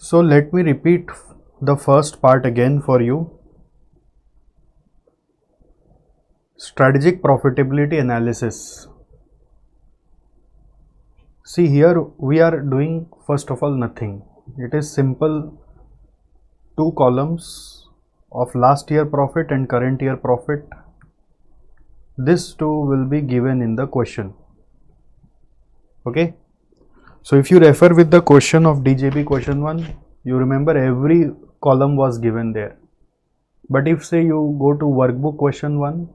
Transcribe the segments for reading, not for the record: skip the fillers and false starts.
So let me repeat the first part again for you. Strategic profitability analysis. See, here we are doing first of all nothing. It is simple, two columns of last year profit and current year profit. This two will be given in the question. Okay. So if you refer with the question of DJB question 1, you remember every column was given there. But if say you go to workbook question 1,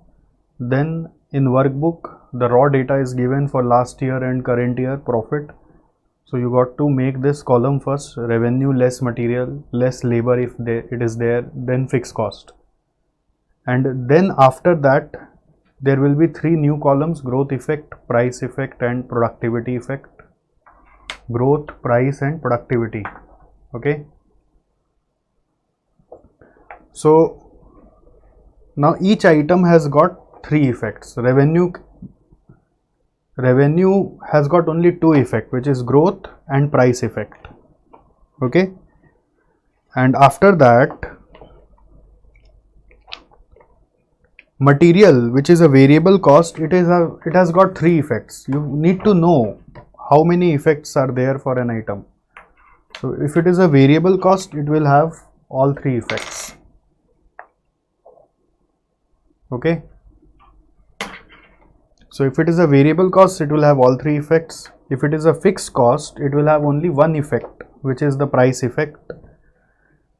then in workbook the raw data is given for last year and current year profit. So you got to make this column first, revenue less material less labor if it is there, then fixed cost. And then after that there will be 3 new columns: growth effect, price effect and productivity effect. Growth, price and productivity. Okay. So now each item has got 3 effects. Revenue has got only 2 effects, which is growth and price effect. Okay. And after that, material, which is a variable cost, it has got 3 effects. You need to know how many effects are there for an item. So if it is a variable cost, it will have all 3 effects. Okay. So if it is a variable cost, it will have all 3 effects. If it is a fixed cost, it will have only one effect, which is the price effect.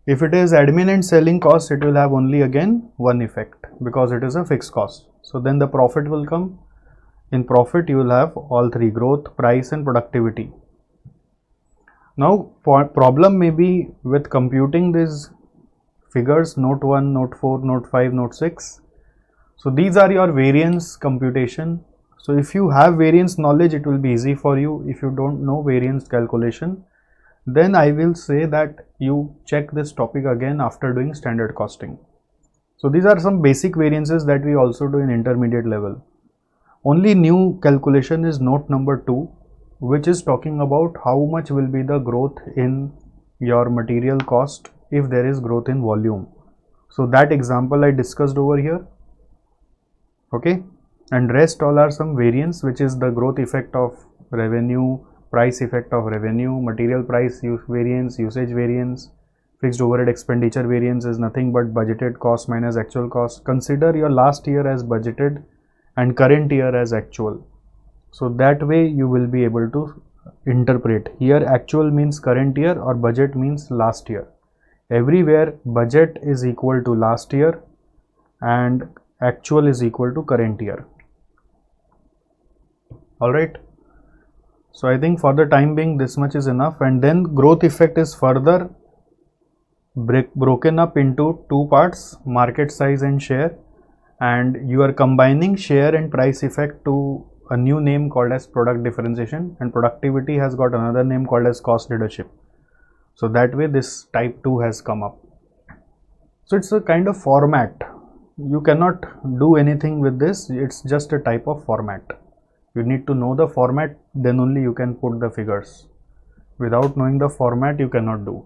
If it is admin and selling cost, it will have only again one effect because it is a fixed cost. So then the profit will come. In profit, you will have all 3: growth, price and productivity. Now problem may be with computing these figures, note 1, note 4, note 5, note 6. So these are your variance computation. So if you have variance knowledge, it will be easy for you. If you don't know variance calculation, then I will say that you check this topic again after doing standard costing. So these are some basic variances that we also do in intermediate level. Only new calculation is note number 2, which is talking about how much will be the growth in your material cost if there is growth in volume. So that example I discussed over here. Okay. And rest all are some variance, which is the growth effect of revenue, price effect of revenue, material price variance, usage variance. Fixed overhead expenditure variance is nothing but budgeted cost minus actual cost. Consider your last year as budgeted and current year as actual. So that way you will be able to interpret. Here actual means current year or budget means last year. Everywhere budget is equal to last year and actual is equal to current year. Alright. So I think for the time being this much is enough, and then growth effect is further broken up into 2 parts: market size and share, and you are combining share and price effect to a new name called as product differentiation, and productivity has got another name called as cost leadership. So that way this type 2 has come up. So it's a kind of format. You cannot do anything with this. It's just a type of format. You need to know the format, then only you can put the figures. Without knowing the format, you cannot do.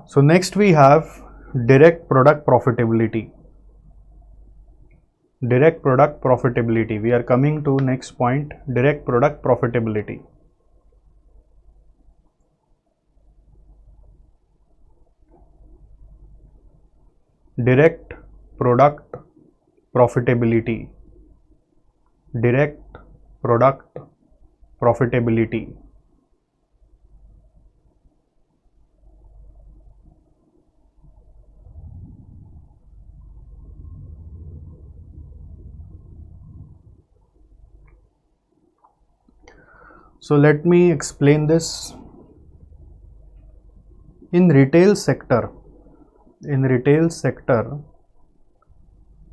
So next we have direct product profitability. Direct product profitability. We are coming to next point, direct product profitability. Direct product profitability. Direct product profitability. So let me explain this. In retail sector,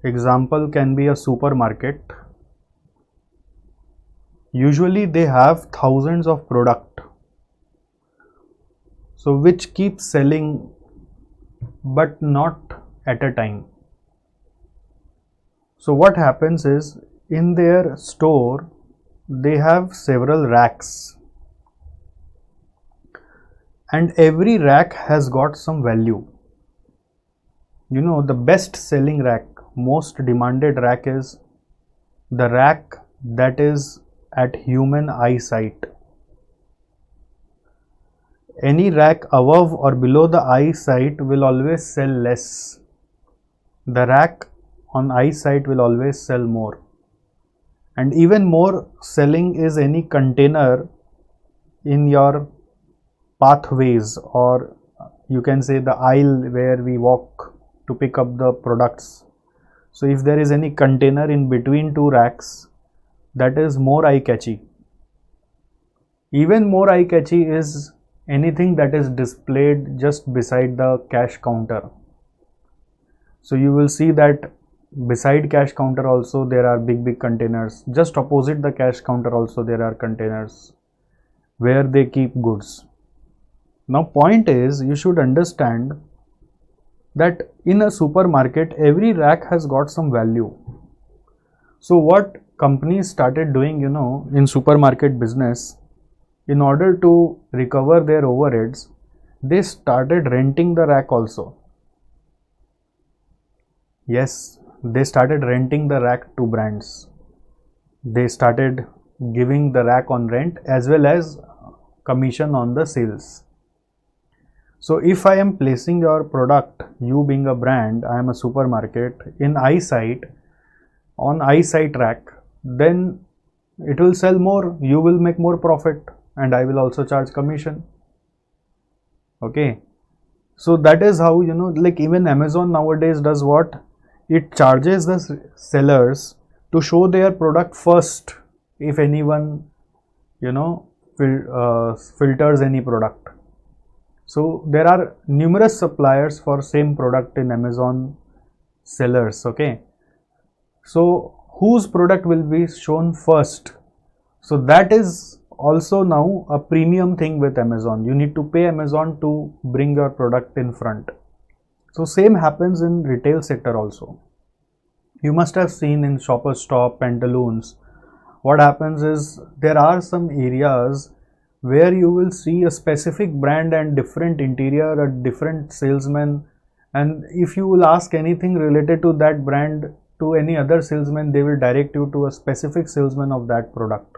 example can be a supermarket. Usually they have thousands of product, so which keep selling but not at a time. So what happens is, in their store they have several racks, and every rack has got some value. You know, the best selling rack, most demanded rack is the rack that is at human eyesight. Any rack above or below the eyesight will always sell less. The rack on eyesight will always sell more. And even more selling is any container in your pathways, or you can say the aisle where we walk to pick up the products. So if there is any container in between two racks, that is more eye-catchy. Even more eye-catchy is anything that is displayed just beside the cash counter. So you will see that beside cash counter also there are big containers. Just opposite the cash counter also there are containers where they keep goods. Now point is, you should understand that in a supermarket every rack has got some value. So what companies started doing, you know, in supermarket business, in order to recover their overheads, they started renting the rack also. Yes, they started renting the rack to brands. They started giving the rack on rent as well as commission on the sales. So if I am placing your product, you being a brand, I am a supermarket, in eyesight, on eyesight rack, then it will sell more, you will make more profit, and I will also charge commission. Okay, so that is how, you know, like even Amazon nowadays does what? It charges the sellers to show their product first if anyone, you know, filters any product. So there are numerous suppliers for same product in Amazon sellers. Okay, so whose product will be shown first? So that is also now a premium thing with Amazon. You need to pay Amazon to bring your product in front. So same happens in retail sector also. You must have seen in Shoppers Stop, Pantaloons, what happens is there are some areas where you will see a specific brand and different interior, a different salesman, and if you will ask anything related to that brand to any other salesman, they will direct you to a specific salesman of that product.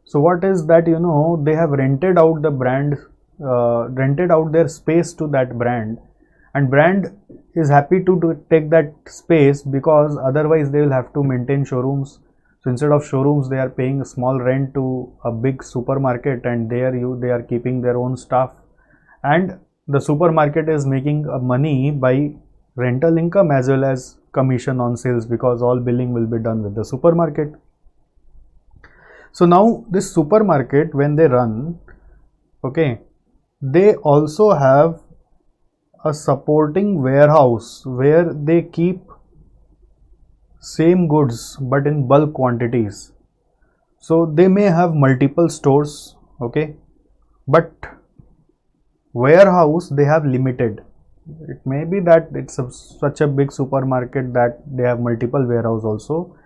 So what is that, you know, they have rented out the brand, rented out their space to that brand, and brand is happy to take that space because otherwise they will have to maintain showrooms. So instead of showrooms, they are paying a small rent to a big supermarket, and they are keeping their own staff, and the supermarket is making money by rental income as well as commission on sales, because all billing will be done with the supermarket. So now this supermarket, when they run, okay, they also have a supporting warehouse where they keep same goods but in bulk quantities. So they may have multiple stores, okay, but warehouse they have limited. It may be that it's such a big supermarket that they have multiple warehouse also,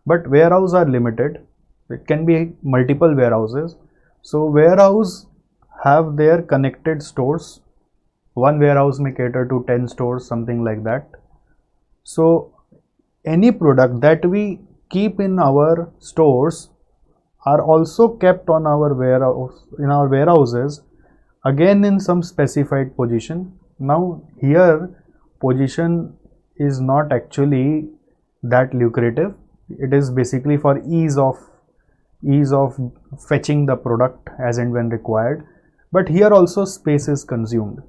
but warehouse are limited. It can be multiple warehouses. So warehouse have their connected stores. One warehouse may cater to 10 stores, something like that. So any product that we keep in our stores are also kept on our warehouse, in our warehouses, again in some specified position. Now here position is not actually that lucrative. It is basically for ease of fetching the product as and when required, but here also space is consumed.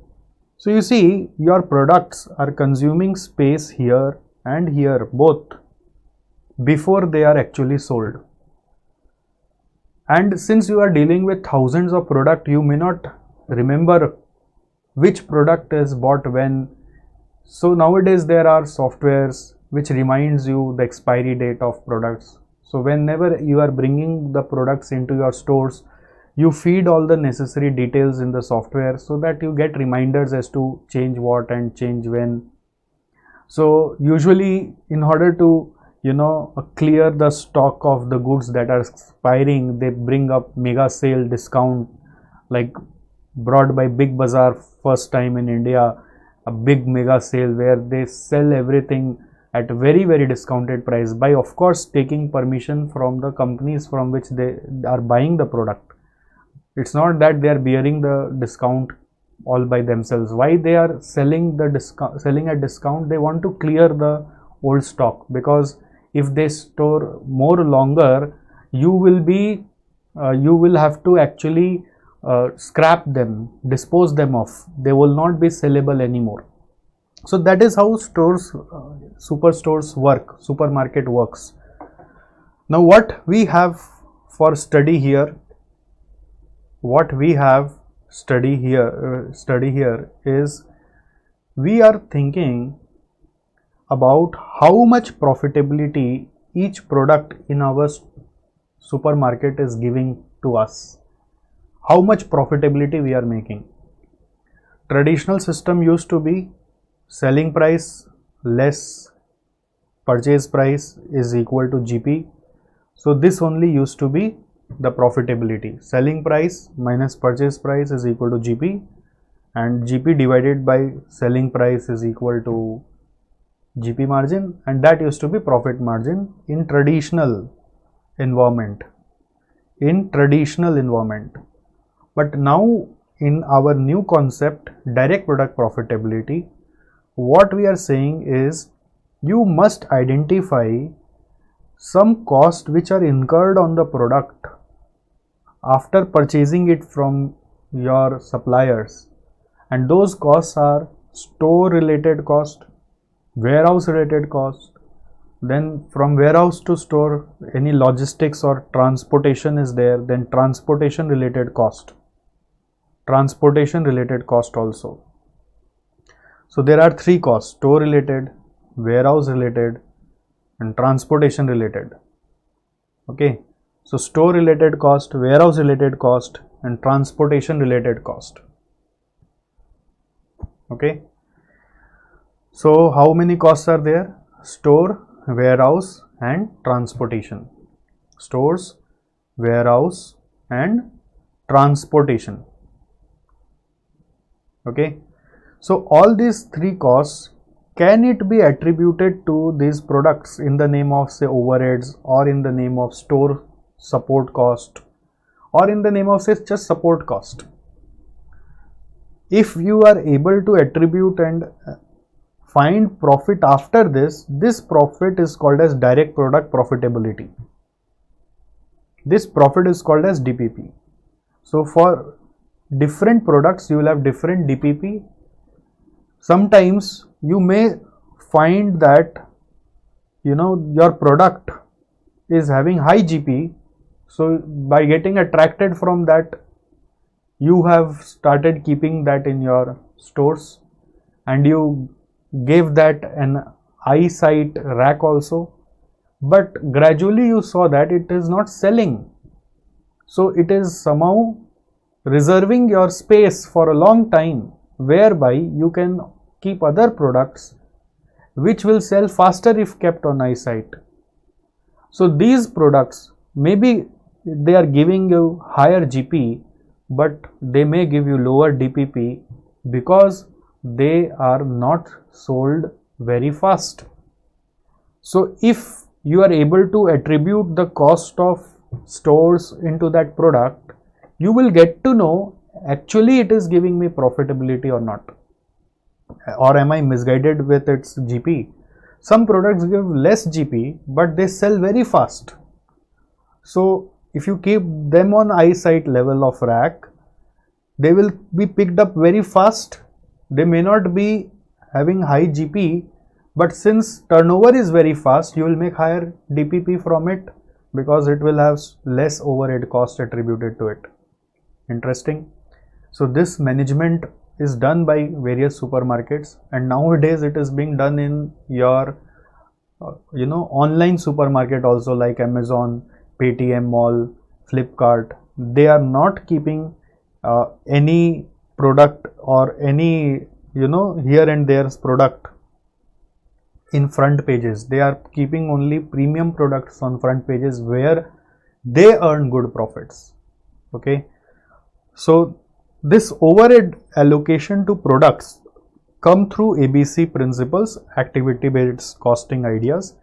So you see, your products are consuming space here and here both before they are actually sold. And since you are dealing with thousands of products, you may not remember which product is bought when. So nowadays there are softwares which reminds you the expiry date of products. So whenever you are bringing the products into your stores, you feed all the necessary details in the software so that you get reminders as to change what and change when. So usually in order to clear the stock of the goods that are expiring. They bring up mega sale discount, like brought by Big Bazaar first time in India, a big mega sale where they sell everything at very very discounted price, by of course taking permission from the companies from which they are buying the product. It's not that they are bearing the discount all by themselves. Why they are selling at discount? They want to clear the old stock, because if they store more longer, you will have to actually scrap them, dispose them off. They will not be sellable anymore. So that is how stores, superstores work, supermarket works. Now what we have for study here, is we are thinking about how much profitability each product in our supermarket is giving to us. How much profitability we are making. Traditional system used to be selling price less purchase price is equal to GP. So this only used to be the profitability. Selling price minus purchase price is equal to GP, and GP divided by selling price is equal to GP margin, and that used to be profit margin in traditional environment. But now in our new concept, direct product profitability, what we are saying is you must identify some costs which are incurred on the product after purchasing it from your suppliers, and those costs are store related cost, warehouse related cost, then from warehouse to store any logistics or transportation is there, then transportation related cost also. So there are three costs: store related, warehouse related, and transportation related. Okay, so store related cost, warehouse related cost, and transportation related cost. Okay, so how many costs are there? Store, warehouse, and transportation. Stores, warehouse, and transportation. Okay, so all these three costs, can it be attributed to these products in the name of say overheads, or in the name of store support cost, or in the name of say just support cost? If you are able to attribute and find profit after this, this profit is called as direct product profitability. This profit is called as DPP. So for different products you will have different DPP. Sometimes you may find that your product is having high GP, so by getting attracted from that, you have started keeping that in your stores, and you gave that an eyesight rack also, but gradually you saw that it is not selling, so it is somehow reserving your space for a long time, whereby you can keep other products which will sell faster if kept on eyesight. So these products, maybe they are giving you higher GP, but they may give you lower DPP because they are not sold very fast. So if you are able to attribute the cost of stores into that product, you will get to know actually it is giving me profitability or not, or am I misguided with its GP. Some products give less GP but they sell very fast. So if you keep them on eyesight level of rack, they will be picked up very fast. They may not be having high GP, but since turnover is very fast, you will make higher DPP from it because it will have less overhead cost attributed to it. Interesting. So this management is done by various supermarkets, and nowadays it is being done in your online supermarket also, like Amazon, Paytm Mall, Flipkart. They are not keeping any product or any here and there's product in front pages. They are keeping only premium products on front pages where they earn good profits. Okay, so this overhead allocation to products come through ABC principles, activity based costing ideas.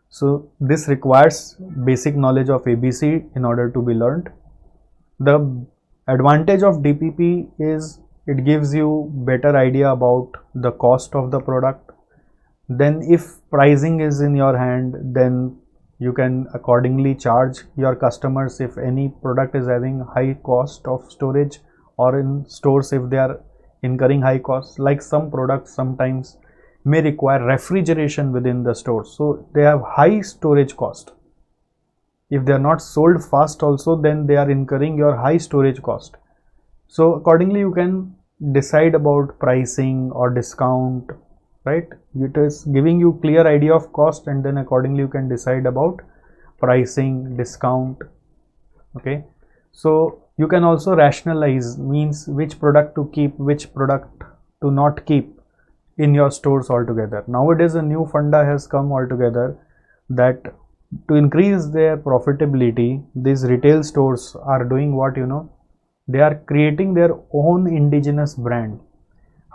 So this requires basic knowledge of ABC in order to be learned. The advantage of DPP is it gives you better idea about the cost of the product. Then if pricing is in your hand, then you can accordingly charge your customers if any product is having high cost of storage, or in stores if they are incurring high costs. Like some products sometimes may require refrigeration within the store, so they have high storage cost. If they are not sold fast also, then they are incurring your high storage cost. So accordingly you can decide about pricing or discount, right? It is giving you clear idea of cost, and then accordingly you can decide about pricing, discount. Okay, so you can also rationalize, means which product to keep, which product to not keep in your stores altogether. Nowadays a new funda has come altogether that to increase their profitability, these retail stores are doing what, they are creating their own indigenous brand.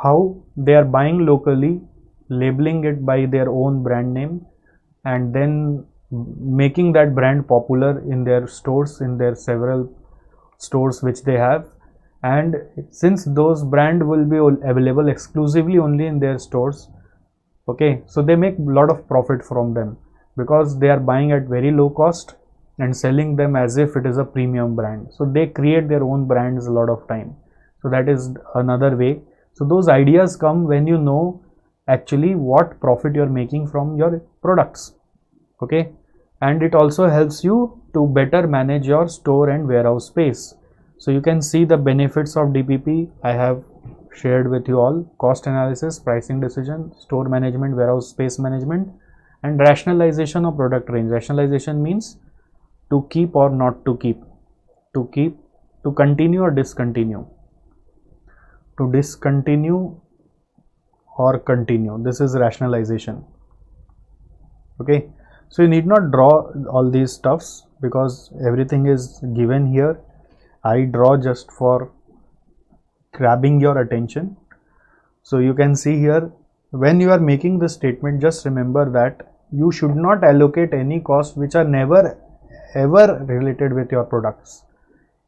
How? They are buying locally, labeling it by their own brand name, and then making that brand popular in their stores, in their several stores which they have. And since those brand will be available exclusively only in their stores, okay, so they make a lot of profit from them, because they are buying at very low cost and selling them as if it is a premium brand. So they create their own brands a lot of time. So that is another way. So those ideas come when you know actually what profit you are making from your products. Okay, and it also helps you to better manage your store and warehouse space. So you can see the benefits of DPP. I have shared with you all: cost analysis, pricing decision, store management, warehouse space management, and rationalization of product range. Rationalization means to keep or not to keep, to continue or discontinue, to discontinue or continue. This is rationalization. Okay, so you need not draw all these stuffs because everything is given here. I draw just for grabbing your attention. So you can see here, when you are making this statement, just remember that you should not allocate any costs which are never ever related with your products.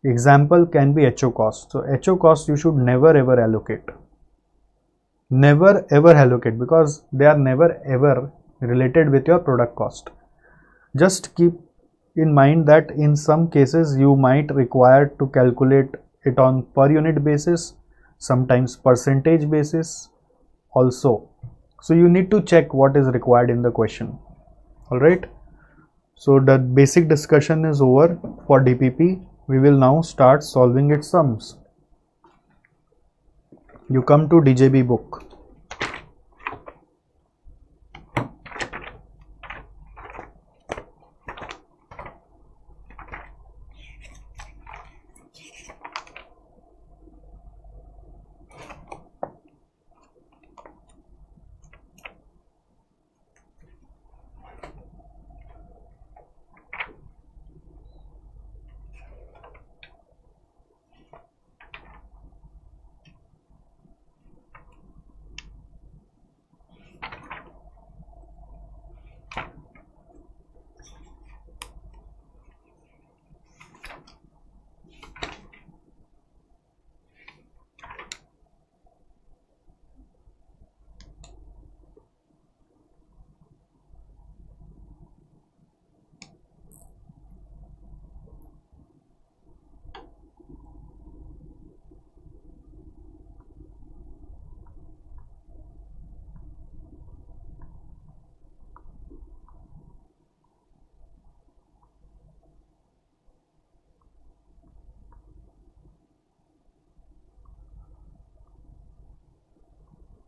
Example can be HO cost. So HO cost you should never ever allocate. Never ever allocate, because they are never ever related with your product cost. Just keep in mind that in some cases you might require to calculate it on per unit basis, sometimes percentage basis also. So you need to check what is required in the question. All right. So the basic discussion is over for DPP. We will now start solving its sums. You come to DJB book.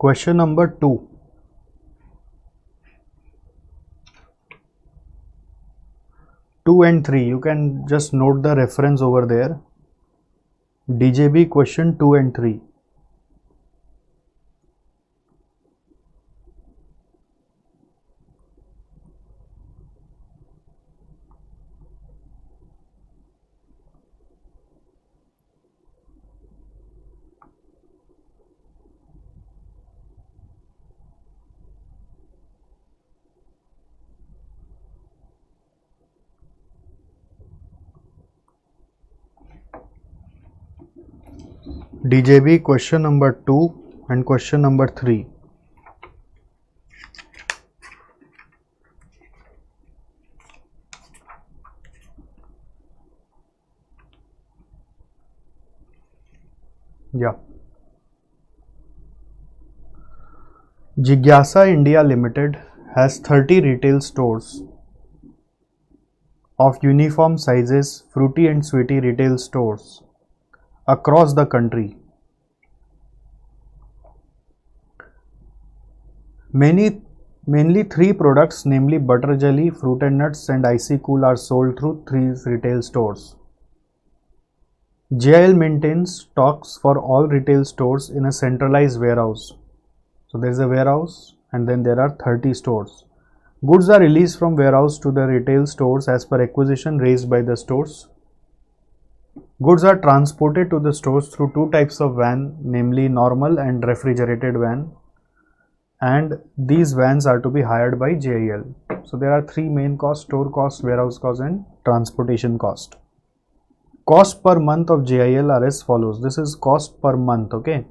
Question number 2. Two and 3, you can just note the reference over there. DJB question 2 and 3. DJB question number 2 and question number 3. Yeah. Jigyasa India Limited has 30 retail stores of uniform sizes, fruity and sweety retail stores across the country. Mainly three products, namely butter jelly, fruit and nuts, and icy cool, are sold through these retail stores. JIL maintains stocks for all retail stores in a centralized warehouse. So there is a warehouse and then there are 30 stores. Goods are released from warehouse to the retail stores as per acquisition raised by the stores. Goods are transported to the stores through two types of van, namely normal and refrigerated van, and these vans are to be hired by JIL. So there are three main costs: store cost, warehouse cost, and transportation cost. Cost per month of JIL are as follows. This is cost per month, okay.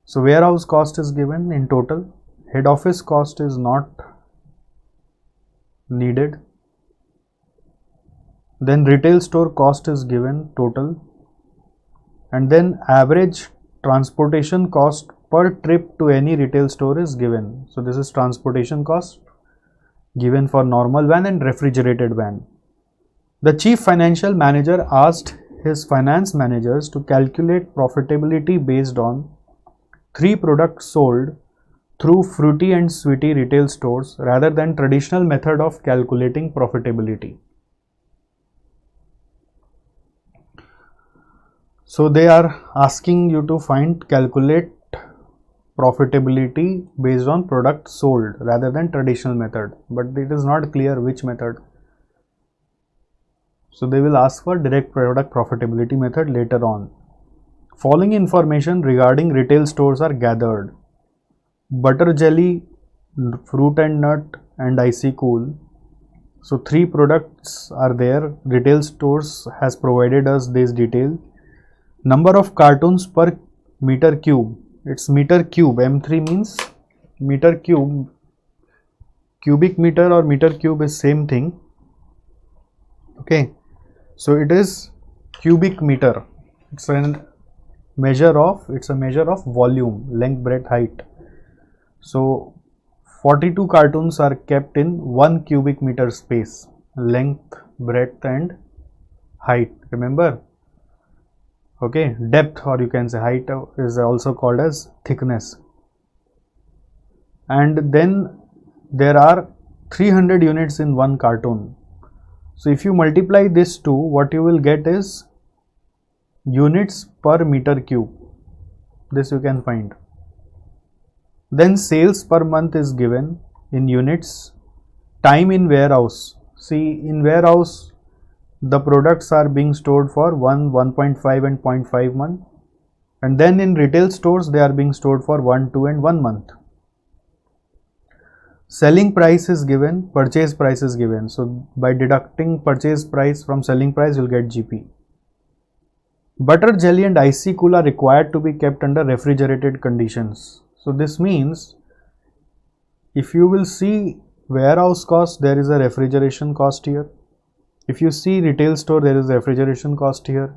So warehouse cost is given in total. Head office cost is not needed. Then retail store cost is given total. And then average transportation cost per trip to any retail store is given. So this is transportation cost given for normal van and refrigerated van. The chief financial manager asked his finance managers to calculate profitability based on three products sold through fruity and sweety retail stores rather than traditional method of calculating profitability. So they are asking you to calculate profitability based on product sold rather than traditional method, but it is not clear which method. So they will ask for direct product profitability method later on. Following information regarding retail stores are gathered: butter jelly, fruit and nut, and icy cool. So three products are there. Retail stores has provided us this detail. Number of cartons per meter cube. It's meter cube. M3 means meter cube. Cubic meter or meter cube is same thing. Okay. So it is cubic meter. It's a measure of volume, length, breadth, height. So 42 cartons are kept in 1 cubic meter space, length, breadth, and height. Remember? Okay, depth, or you can say height, is also called as thickness. And then there are 300 units in one carton. So if you multiply this two, what you will get is units per meter cube. This you can find. Then sales per month is given in units. Time in warehouse. See, in warehouse the products are being stored for 1.5 and 0.5 month, and then in retail stores they are being stored for 1, 2 and 1 month. Selling price is given, purchase price is given. So by deducting purchase price from selling price, you will get GP. Butter jelly and icy cool are required to be kept under refrigerated conditions. So this means if you will see warehouse cost, there is a refrigeration cost here. If you see retail store, there is a refrigeration cost here.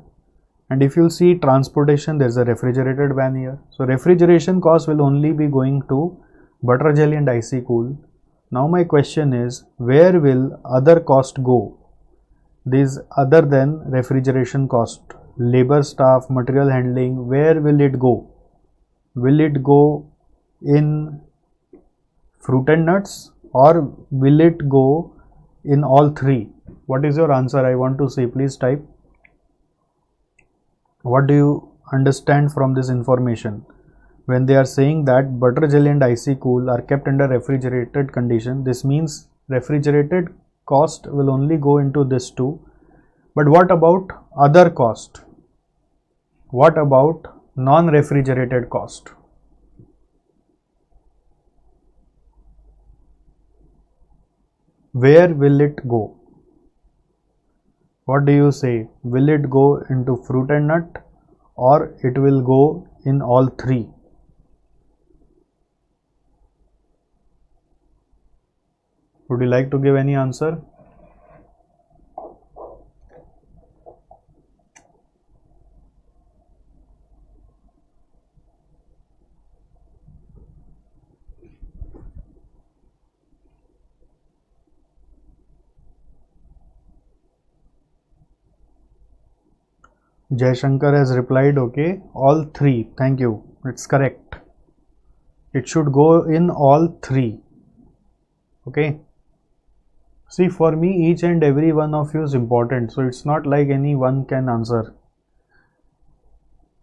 And if you see transportation, there is a refrigerated van here. So refrigeration cost will only be going to butter jelly and icy cool. Now my question is, where will other cost go? These other than refrigeration cost, labor, staff, material handling, where will it go? Will it go in fruit and nuts, or will it go in all three? What is your answer? I want to see. Please type. What do you understand from this information? When they are saying that butter jelly and icy cool are kept under refrigerated condition, this means refrigerated cost will only go into this two. But what about other cost? What about non-refrigerated cost? Where will it go? What do you say? Will it go into fruit and nut, or it will go in all three? Would you like to give any answer? Shankar has replied, okay, all three. Thank you. It's correct. It should go in all three. Okay. See, for me, each and every one of you is important. So it's not like any one can answer.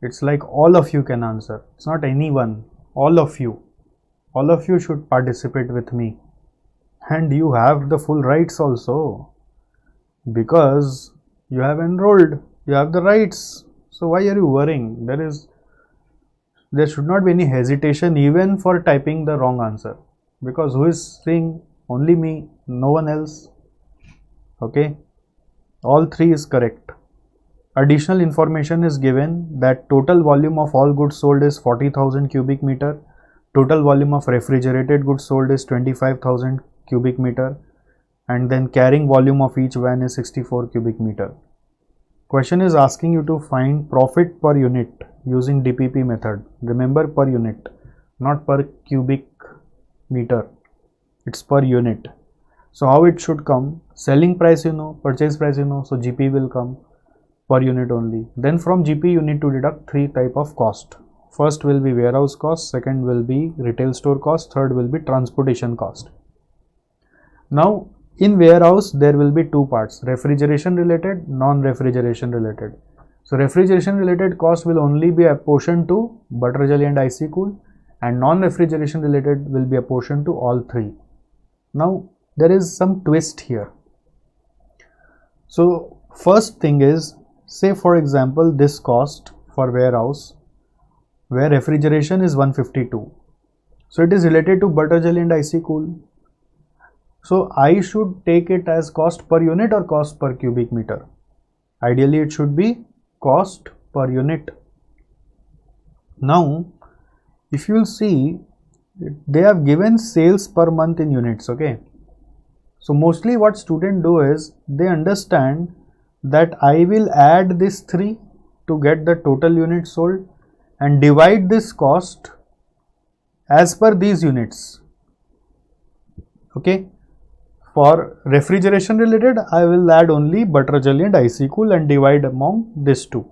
It's like all of you can answer. It's not anyone. All of you. All of you should participate with me. And you have the full rights also. Because you have enrolled. You have the rights. So why are you worrying? There should not be any hesitation even for typing the wrong answer. Because who is saying? Only me, no one else. Okay. All three is correct. Additional information is given that total volume of all goods sold is 40,000 cubic meter. Total volume of refrigerated goods sold is 25,000 cubic meter. And then carrying volume of each van is 64 cubic meter. Question is asking you to find profit per unit using DPP method. Remember, per unit, not per cubic meter. It's per unit. So how it should come? Selling price you know, purchase price you know, so GP will come per unit only. Then from GP you need to deduct three type of cost. First will be warehouse cost, second will be retail store cost, third will be transportation cost. Now in warehouse there will be two parts, refrigeration related, non-refrigeration related. So refrigeration related cost will only be apportioned to butter jelly and icy cool, and non-refrigeration related will be apportioned to all three. Now there is some twist here. So first thing is, say for example this cost for warehouse where refrigeration is 152. So it is related to butter jelly and icy cool. So I should take it as cost per unit or cost per cubic meter. Ideally it should be cost per unit. Now if you will see, they have given sales per month in units. Okay. So mostly what students do is they understand that I will add this 3 to get the total units sold and divide this cost as per these units. Okay. For refrigeration related, I will add only butter jelly and icy cool and divide among these two.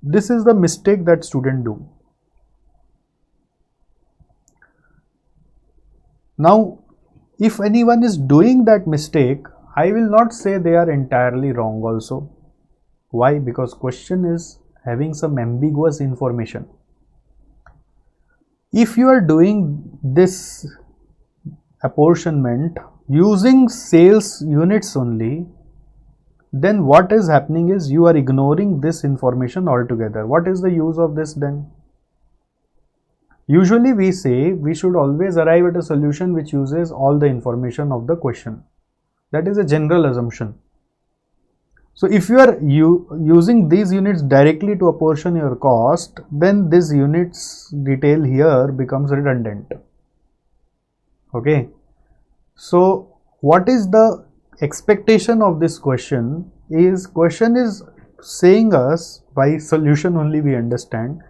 This is the mistake that students do. Now, if anyone is doing that mistake, I will not say they are entirely wrong also. Why? Because question is having some ambiguous information. If you are doing this apportionment using sales units only, then what is happening is you are ignoring this information altogether. What is the use of this then? Usually we say we should always arrive at a solution which uses all the information of the question. That is a general assumption. So if you are using these units directly to apportion your cost, then this units detail here becomes redundant. Okay. So what is the expectation of this question is saying us, by solution only we understand,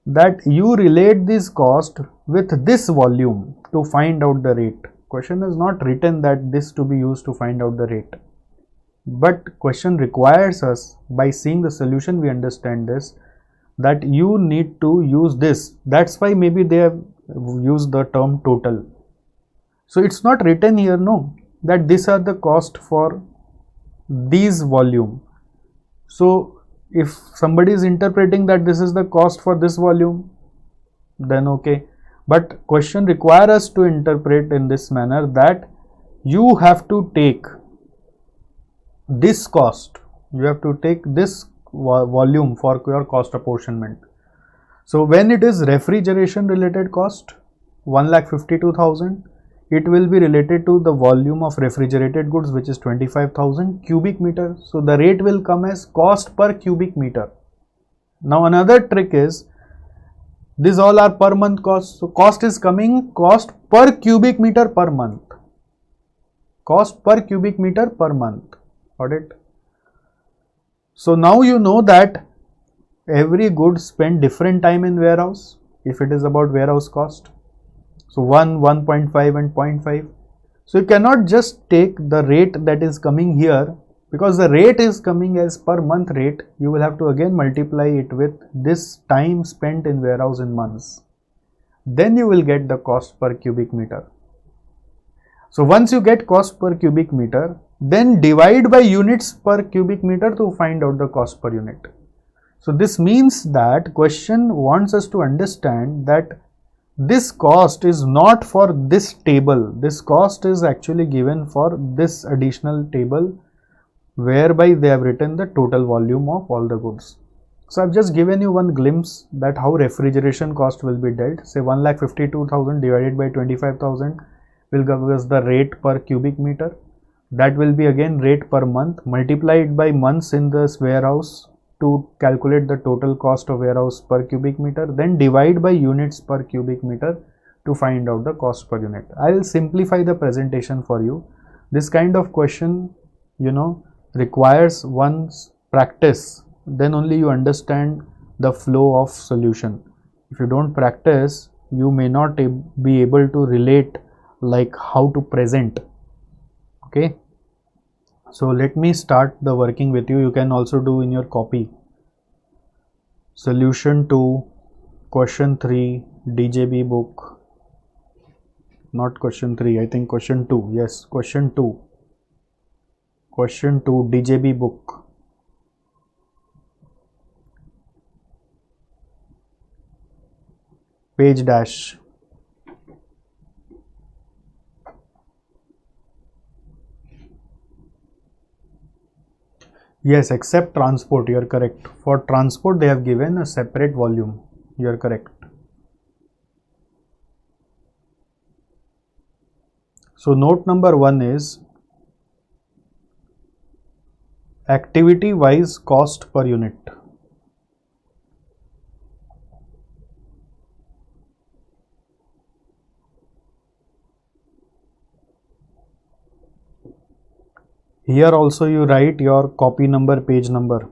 that you relate this cost with this volume to find out the rate. Question is not written that this to be used to find out the rate. But question requires us, by seeing the solution we understand this, that you need to use this. That's why maybe they have used the term total. So it's not written here, no, that these are the cost for these volume. So if somebody is interpreting that this is the cost for this volume, then okay. But question requires us to interpret in this manner that you have to take this cost, you have to take this volume for your cost apportionment. So when it is refrigeration related cost 1,52,000, it will be related to the volume of refrigerated goods, which is 25,000 cubic meter. So the rate will come as cost per cubic meter. Now another trick is, these all are per month cost. So cost is coming, cost per cubic meter per month. Cost per cubic meter per month. Got it? So now you know that every good spend different time in warehouse if it is about warehouse cost. So 1, 1.5 and 0.5. So you cannot just take the rate that is coming here, because the rate is coming as per month rate. You will have to again multiply it with this time spent in warehouse in months. Then you will get the cost per cubic meter. So once you get cost per cubic meter, then divide by units per cubic meter to find out the cost per unit. So this means that question wants us to understand that this cost is not for this table. This cost is actually given for this additional table, whereby they have written the total volume of all the goods. So I've just given you one glimpse that how refrigeration cost will be dealt. Say 1,52,000 divided by 25,000 will give us the rate per cubic meter. That will be again rate per month, multiplied by months in this warehouse to calculate the total cost of warehouse per cubic meter, then divide by units per cubic meter to find out the cost per unit. I will simplify the presentation for you. This kind of question, requires one's practice, then only you understand the flow of solution. If you don't practice, you may not be able to relate like how to present. Okay. So let me start the working with you. You can also do in your copy. Solution to question 3 DJB book. Not question 3, I think question 2. Yes, question 2. Question 2 DJB book. Page dash. Yes, except transport, you are correct. For transport, they have given a separate volume. You are correct. So, note number 1 is activity-wise cost per unit. Here also you write your copy number, page number.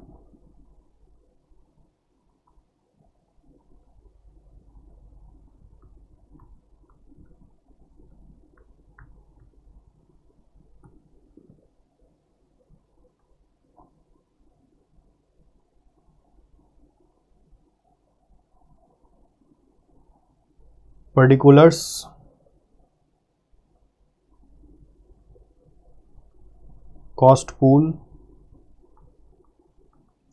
Particulars. Cost pool,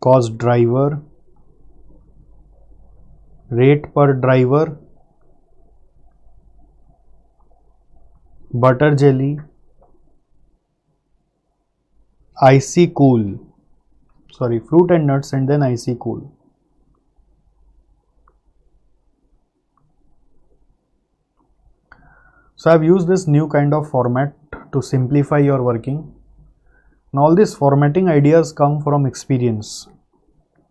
cost driver, rate per driver, butter jelly, icy cool, fruit and nuts, and then icy cool. So I have used this new kind of format to simplify your working. Now all these formatting ideas come from experience.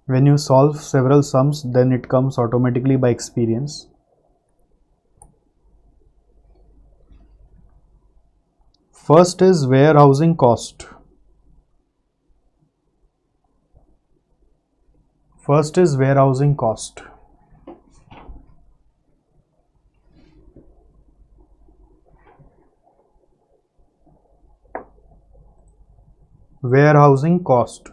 When you solve several sums, then it comes automatically by experience. First is warehousing cost. First is warehousing cost. Warehousing cost.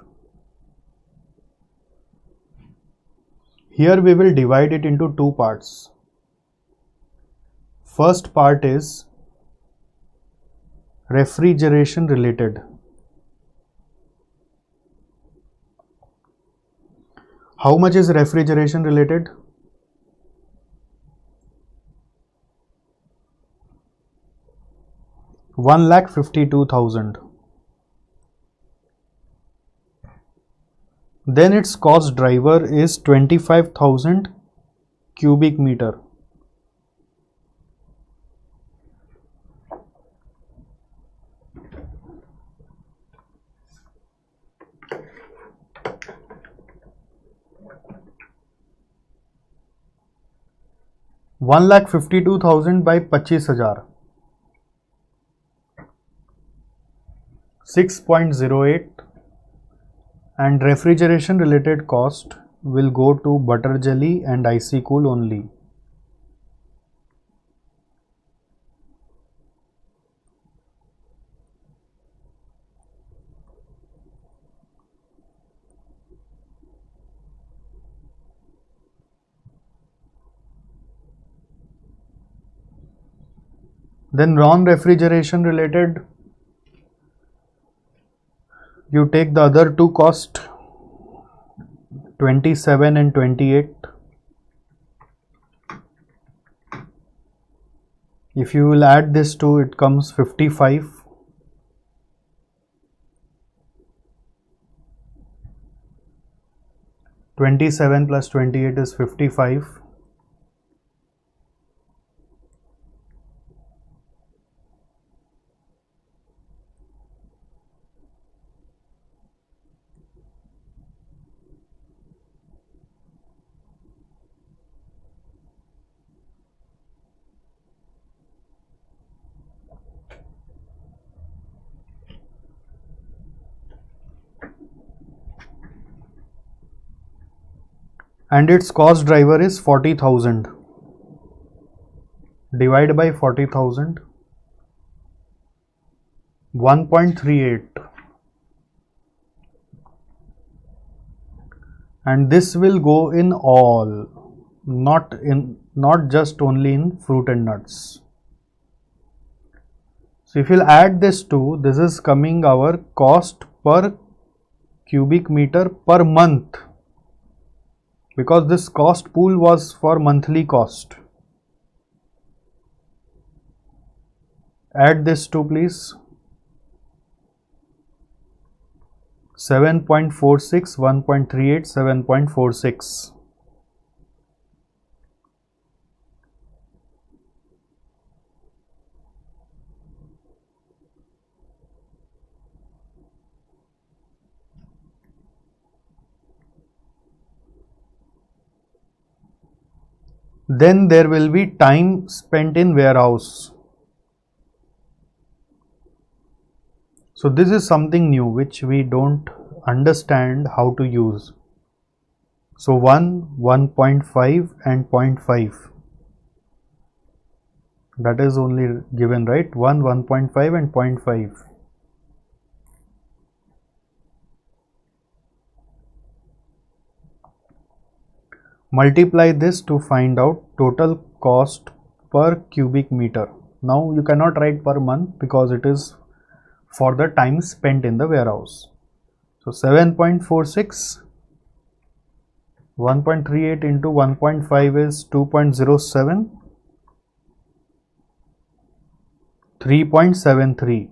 Here we will divide it into two parts. First part is refrigeration related. How much is refrigeration related? $1,52,000. Then its cost driver is 25,000 cubic meter. 1,52,000 by 25,000, 6.08, and refrigeration related cost will go to butter jelly and icy cool only. Then non-refrigeration related, you take the other two cost, 27 and 28. If you will add this two, it comes 55. (27 plus 28 is 55). And its cost driver is 40,000. Divide by 40,000, 1.38, and this will go in all, not just only in fruit and nuts. So if you'll add this to, this is coming our cost per cubic meter per month, because this cost pool was for monthly cost. Add this to, please. 7.46, 1.38, 7.46. Then there will be time spent in warehouse. So this is something new which we don't understand how to use. So 1, 1.5 and 0.5. That is only given, right? 1, 1.5 and 0.5. Multiply this to find out total cost per cubic meter. Now you cannot write per month because it is for the time spent in the warehouse. So 7.46, 1.38 into 1.5 is 2.07, 3.73.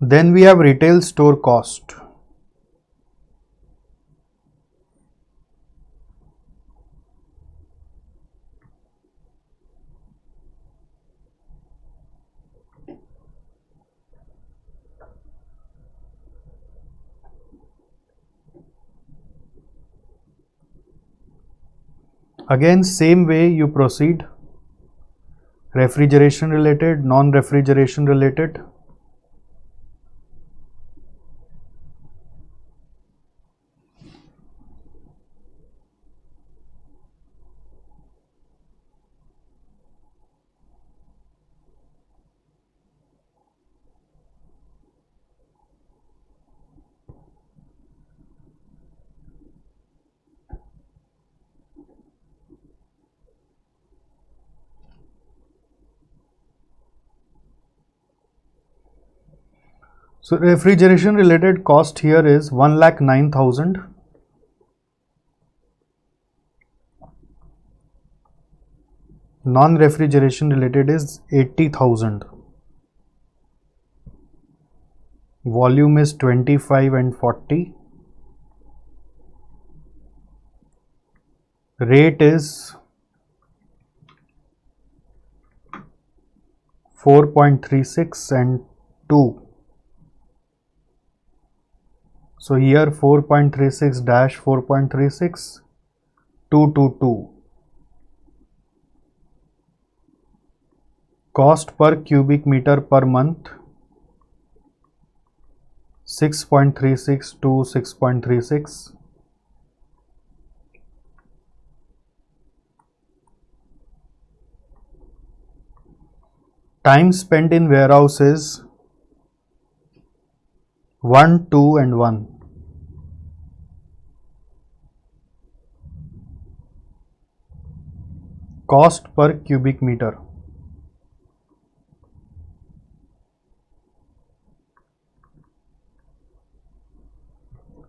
Then we have retail store cost. Again, same way you proceed. Refrigeration related, non-refrigeration related. So refrigeration related cost here is 1,09,000. Non-refrigeration related is 80,000. volume is 25 and 40, rate is 4.36 and 2. So here 4.36 dash 4.36 222. Cost per cubic meter per month 6.36 to 6.36. Time spent in warehouse is 1, 2 and 1. Cost per cubic meter.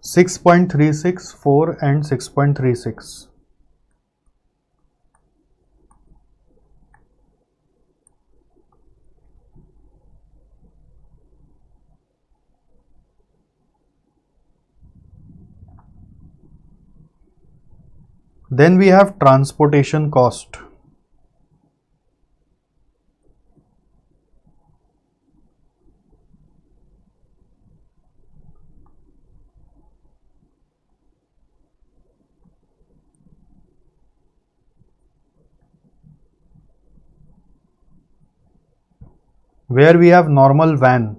6.36, 4 and 6.36. Then we have transportation cost. Where we have normal van.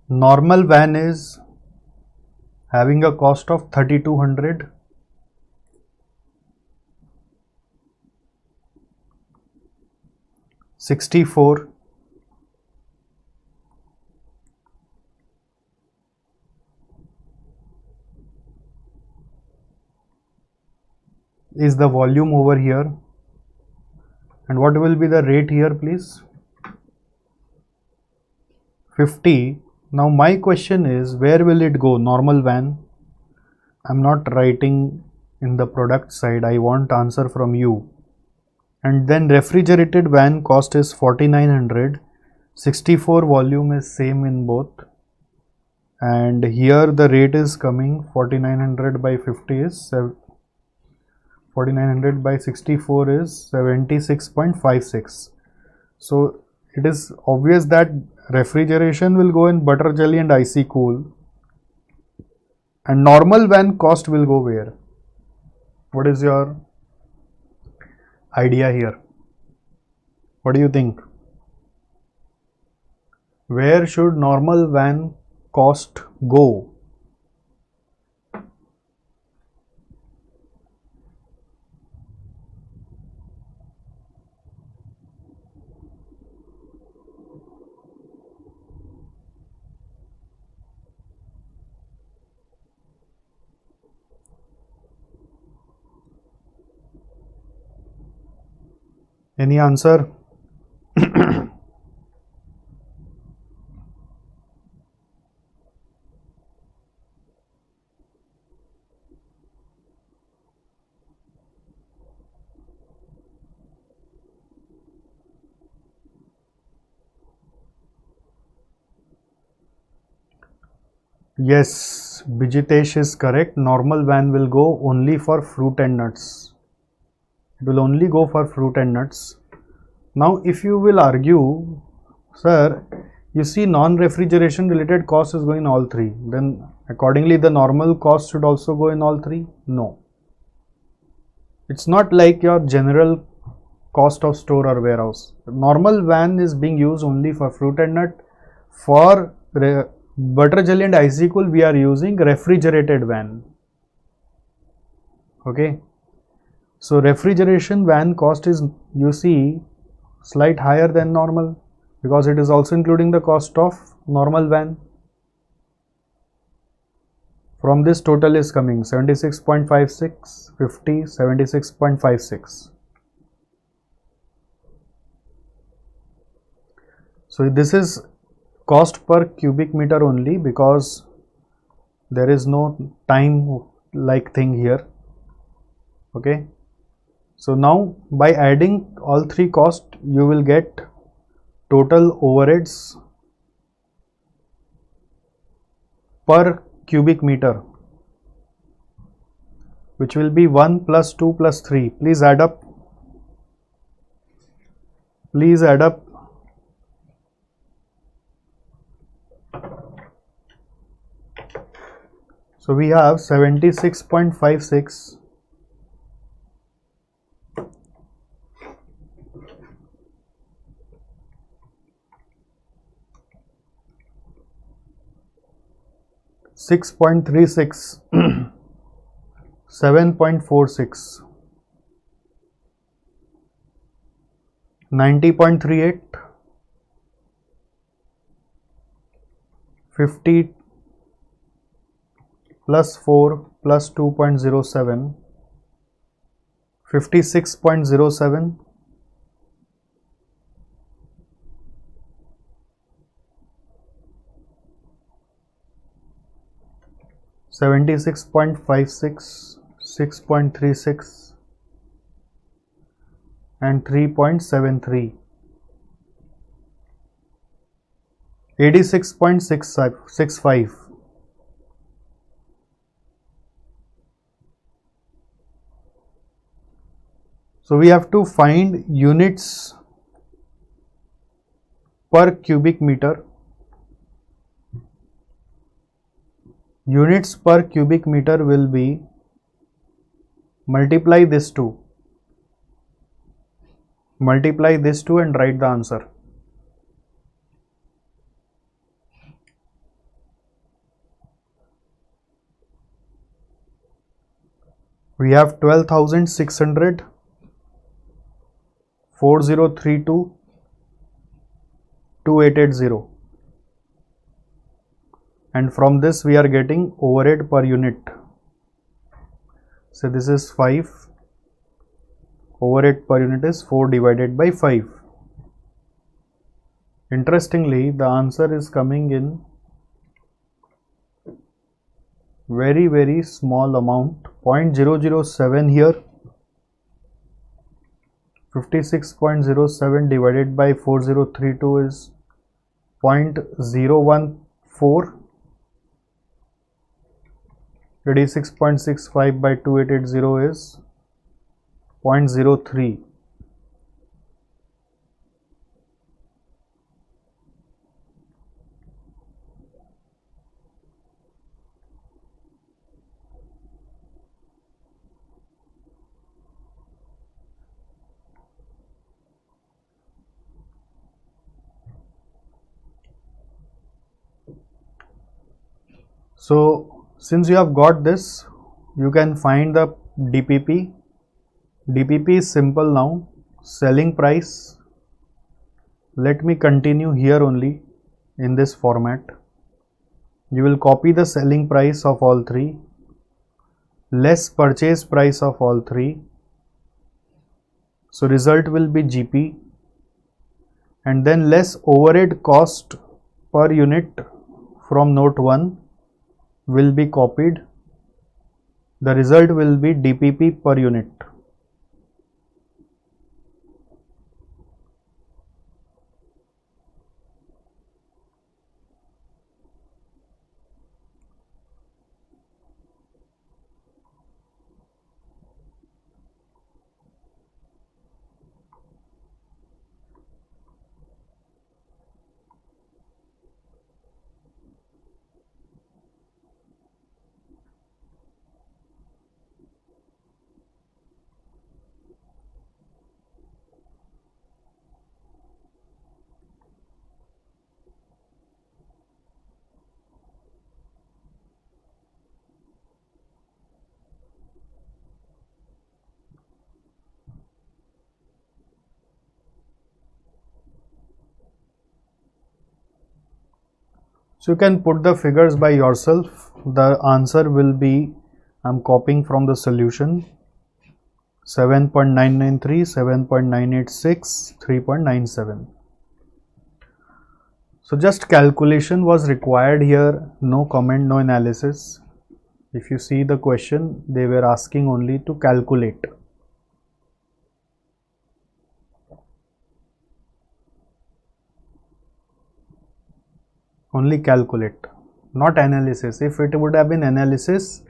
Normal van is having a cost of 3200. $64 is the volume over here. And what will be the rate here, please? 50. Now my question is, where will it go? Normal van. I'm not writing in the product side. I want answer from you. And then refrigerated van cost is 4900. 64 volume is same in both. And here the rate is coming 4900 by 50 is 4900 by 64 is 76.56. So it is obvious that refrigeration will go in butter jelly and icy cool. And normal van cost will go where? What is your idea here? What do you think? Where should normal van cost go? Any answer? Yes, Bijitesh is correct. Normal van will go only for fruit and nuts. It will only go for fruit and nuts. Now if you will argue, sir, you see non-refrigeration related cost is going in all three, then accordingly the normal cost should also go in all three? No. It's not like your general cost of store or warehouse. Normal van is being used only for fruit and nut. For butter jelly and icy cool we are using refrigerated van. Okay. So refrigeration van cost is, you see, slight higher than normal because it is also including the cost of normal van. From this total is coming 76.56, 50, 76.56. So this is cost per cubic meter only, because there is no time like thing here. Okay, so now by adding all three costs, you will get total overheads per cubic meter, which will be 1 plus 2 plus 3. Please add up. Please add up. So we have 76.56 6.36 7.46 90.38 50 plus 4 plus 2.07 56.07 76.56 6.36 and 3.73 86.65. So we have to find units per cubic meter. Units per cubic meter will be, multiply this two and write the answer. We have 12,600, 4032, 2880, and from this we are getting overhead per unit. So this is 5, overhead per unit is 4 divided by 5. Interestingly, the answer is coming in very small amount, 0.007 here. 56.07 divided by 4032 is 0.014. 86.65 by 2880 is 0.03. So since you have got this, you can find the DPP. DPP is simple now, selling price. Let me continue here only in this format. You will copy the selling price of all three, less purchase price of all three. So result will be GP, and then less overhead cost per unit from note 1 will be copied. The result will be DPP per unit. So you can put the figures by yourself. The answer will be, I am copying from the solution, 7.993, 7.986, 3.97. So just calculation was required here, no comment, no analysis. If you see the question, they were asking only to calculate. Only calculate, not analysis. If it would have been analysis,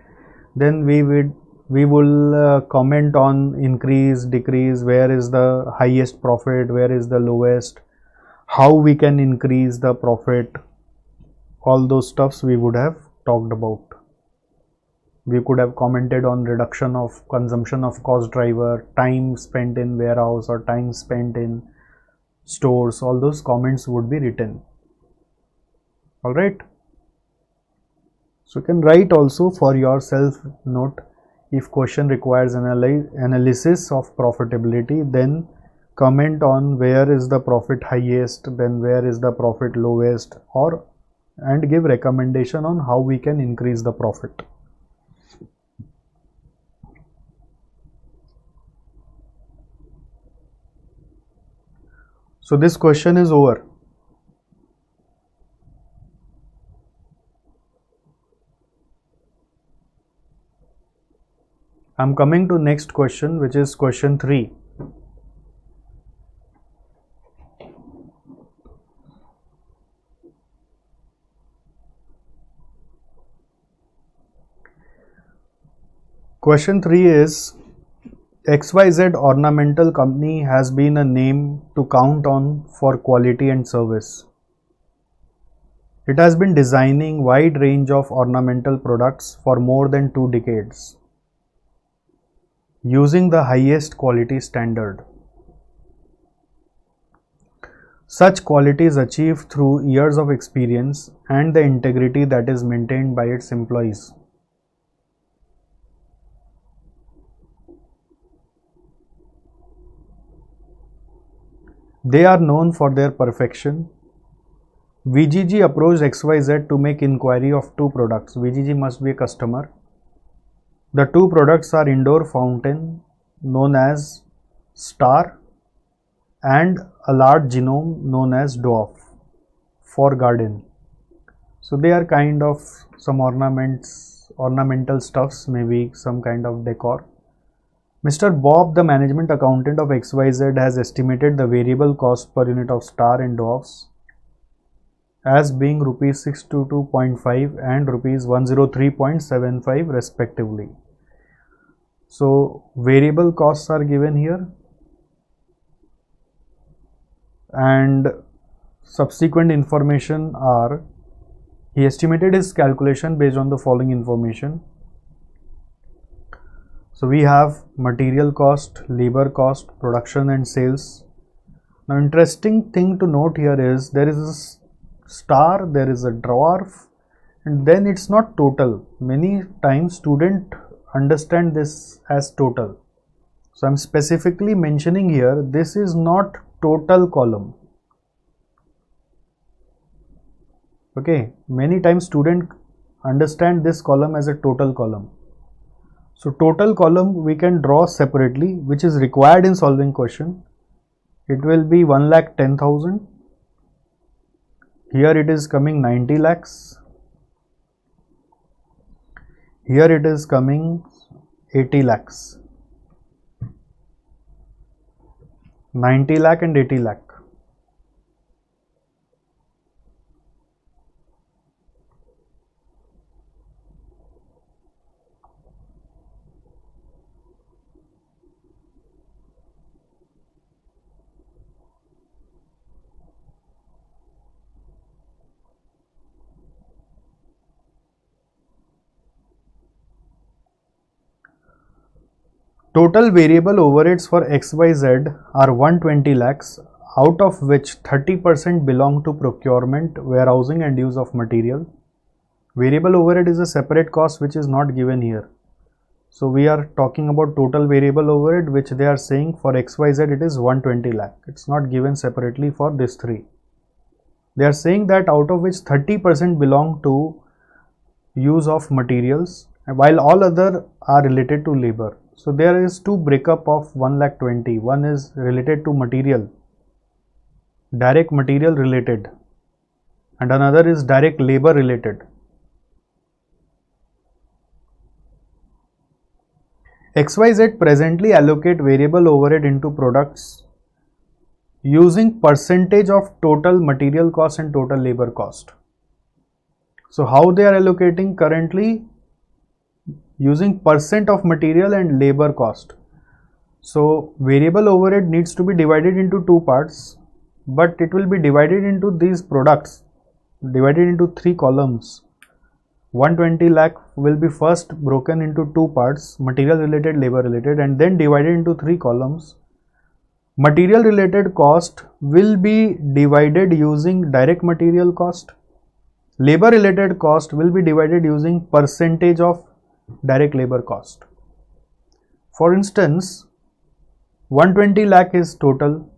then we will comment on increase, decrease, where is the highest profit, where is the lowest, how we can increase the profit. All those stuffs we would have talked about. We could have commented on reduction of consumption of cost driver, time spent in warehouse or time spent in stores. All those comments would be written. All right. So you can write also for yourself note, if question requires analysis of profitability, then comment on where is the profit highest, then where is the profit lowest, or and give recommendation on how we can increase the profit. So this question is over. I am coming to next question, which is question 3. Question 3 is, XYZ ornamental company has been a name to count on for quality and service. It has been designing wide range of ornamental products for more than 2 decades, using the highest quality standard. Such quality is achieved through years of experience and the integrity that is maintained by its employees. They are known for their perfection. VGG approached XYZ to make inquiry of 2 products. VGG must be a customer. The 2 products are indoor fountain known as Star and a large genome known as Dwarf for garden. So they are kind of some ornamental stuffs, maybe some kind of decor. Mr. Bob, the management accountant of XYZ, has estimated the variable cost per unit of Star and Dwarfs as being rupees 622.5 and rupees 103.75 respectively. So variable costs are given here, and subsequent information are, he estimated his calculation based on the following information. So we have material cost, labor cost, production and sales. Now interesting thing to note here is there is a Star, there is a Dwarf, and then it's not total. Many times students understand this as total. So I'm specifically mentioning here, this is not total column. Okay, many times students understand this column as a total column. So total column we can draw separately, which is required in solving question. It will be 1,10,000. Here it is coming 90 lakhs. Here it is coming 80 lakhs. 90 lakh and 80 lakh. Total variable overheads for XYZ are 120 lakhs, out of which 30% belong to procurement, warehousing and use of material. Variable overhead is a separate cost which is not given here. So we are talking about total variable overhead, which they are saying for XYZ it is 120 lakh. It's not given separately for this 3. They are saying that out of which 30% belong to use of materials, while all other are related to labor. So there is 2 breakup of 1,20,000. One is related to material, direct material related, and another is direct labor related. XYZ presently allocate variable overhead into products using percentage of total material cost and total labor cost. So how they are allocating currently? Using percent of material and labor cost. So variable overhead needs to be divided into two parts, but it will be divided into these products, divided into three columns. 120 lakh will be first broken into two parts, material related, labor related, and then divided into three columns. Material related cost will be divided using direct material cost. Labor related cost will be divided using percentage of direct labor cost. For instance, 120 lakh is total,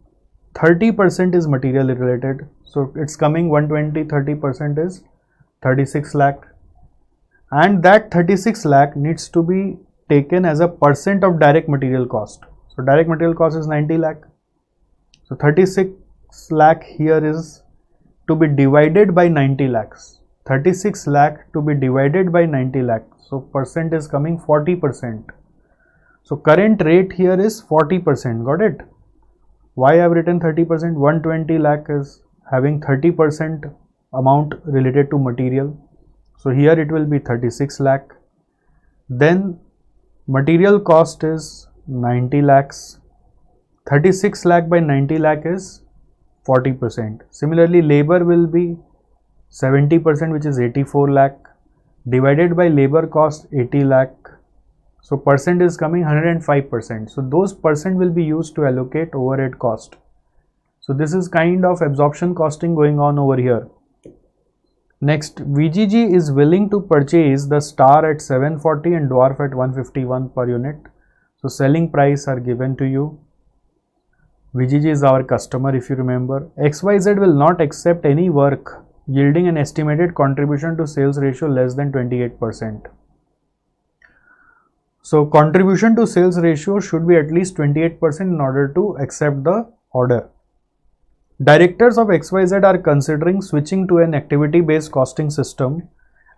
30% is material related, so it's coming 120, 30% is 36 lakh, and that 36 lakh needs to be taken as a percent of direct material cost. So direct material cost is 90 lakh, so 36 lakh here is to be divided by 90 lakhs, 36 lakh to be divided by 90 lakh, so percent is coming 40%. So current rate here is 40%, got it? Why I have written 30%? 120 lakh is having 30% amount related to material. So here it will be 36 lakh. Then material cost is 90 lakhs. 36 lakh by 90 lakh is 40%. Similarly, labor will be 70%, which is 84 lakh, divided by labor cost 80 lakh. So percent is coming 105%. So those percent will be used to allocate overhead cost. So this is kind of absorption costing going on over here. Next, VGG is willing to purchase the star at 740 and dwarf at 151 per unit. So selling price are given to you. VGG is our customer, if you remember. XYZ will not accept any work yielding an estimated contribution to sales ratio less than 28%. So contribution to sales ratio should be at least 28% in order to accept the order. Directors of XYZ are considering switching to an activity-based costing system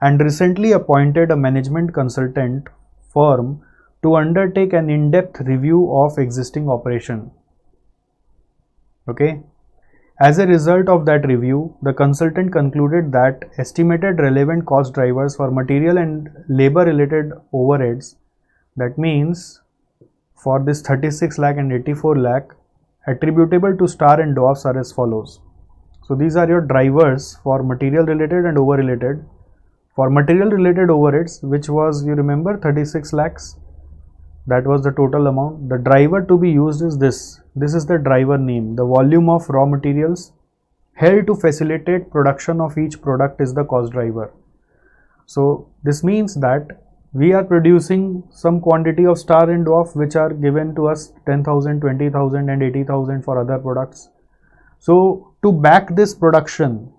and recently appointed a management consultant firm to undertake an in-depth review of existing operation. Okay. As a result of that review, the consultant concluded that estimated relevant cost drivers for material and labor related overheads, that means for this 36 lakh and 84 lakh, attributable to star and dwarfs are as follows. So these are your drivers for material related and over related. For material related overheads, which was, you remember, 36 lakhs, that was the total amount. The driver to be used is this. This is the driver name. The volume of raw materials held to facilitate production of each product is the cost driver. So this means that we are producing some quantity of star and dwarf which are given to us 10,000, 20,000 and 80,000 for other products. So to back this production,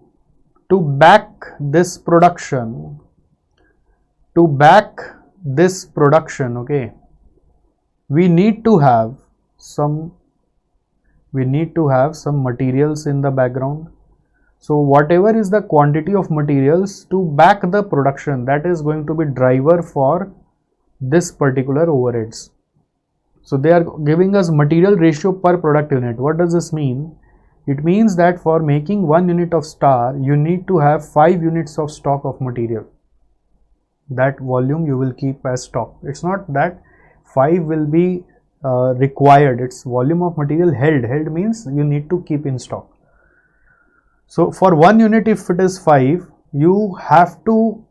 okay, we need to have some materials in the background. So whatever is the quantity of materials to back the production, that is going to be driver for this particular overheads. So they are giving us material ratio per product unit. What does this mean? It means that for making 1 unit of star, you need to have 5 units of stock of material. That volume you will keep as stock. It's not that 5 will be required. It's volume of material held. Held means you need to keep in stock. So for 1 unit, if it is 5, you have to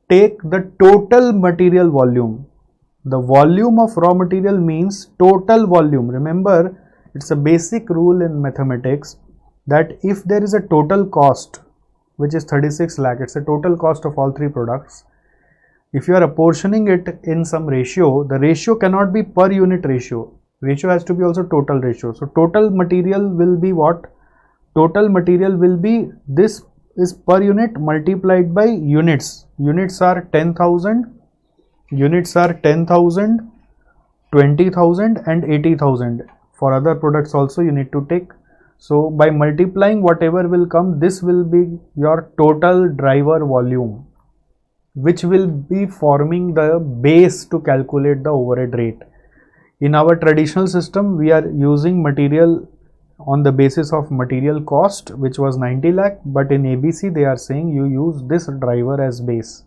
take the total material volume. The volume of raw material means total volume. Remember, it's a basic rule in mathematics that if there is a total cost, which is 36 lakh, it's a total cost of all 3 products. If you are apportioning it in some ratio, the ratio cannot be per unit ratio. Ratio has to be also total ratio. So total material will be what? Total material will be, this is per unit multiplied by units. Units are 10,000, 20,000 and 80,000. For other products also you need to take. So by multiplying whatever will come, this will be your total driver volume, which will be forming the base to calculate the overhead rate. In our traditional system, we are using material on the basis of material cost, which was 90 lakh, but in ABC they are saying you use this driver as base.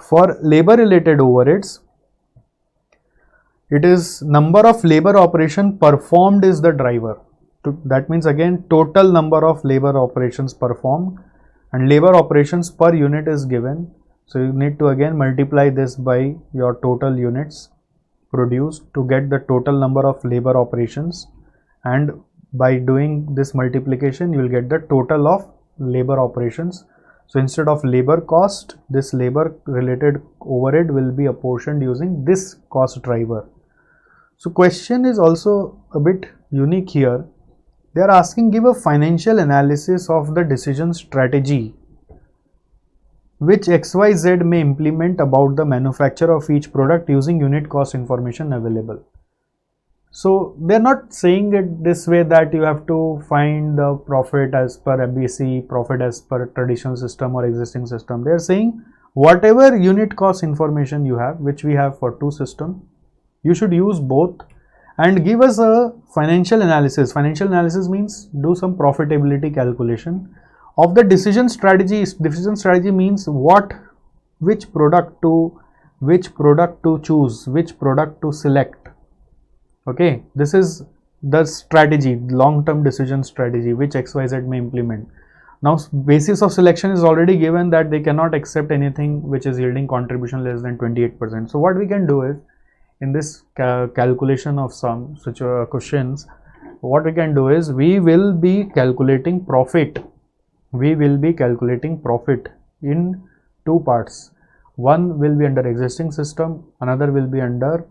For labor related overheads, it is number of labor operation performed is the driver. That means again total number of labor operations performed, and labor operations per unit is given. So you need to again multiply this by your total units produced to get the total number of labor operations, and by doing this multiplication you will get the total of labor operations. So instead of labor cost, this labor related overhead will be apportioned using this cost driver. So question is also a bit unique here. They are asking, give a financial analysis of the decision strategy which XYZ may implement about the manufacture of each product using unit cost information available. So they are not saying it this way that you have to find the profit as per ABC, profit as per traditional system or existing system. They are saying whatever unit cost information you have, which we have for two systems, you should use both and give us a financial analysis. Financial analysis means do some profitability calculation of the decision strategy. Decision strategy means which product to choose, which product to select. Okay, this is the strategy, long-term decision strategy which XYZ may implement. Now basis of selection is already given that they cannot accept anything which is yielding contribution less than 28%. So what we can do is, in this calculation of some such questions, what we can do is we will be calculating profit. We will be calculating profit in two parts. One will be under existing system, another will be under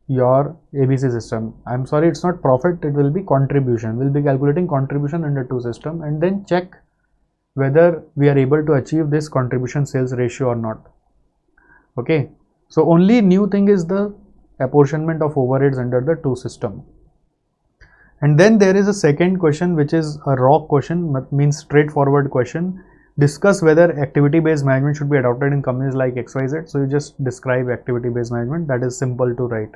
your ABC system. I'm sorry, it's not profit, it will be contribution. We'll be calculating contribution under two system and then check whether we are able to achieve this contribution sales ratio or not. Okay. So only new thing is the apportionment of overheads under the two system. And then there is a second question which is a raw question, means straightforward question. Discuss whether activity based management should be adopted in companies like XYZ. So you just describe activity based management. That is simple to write.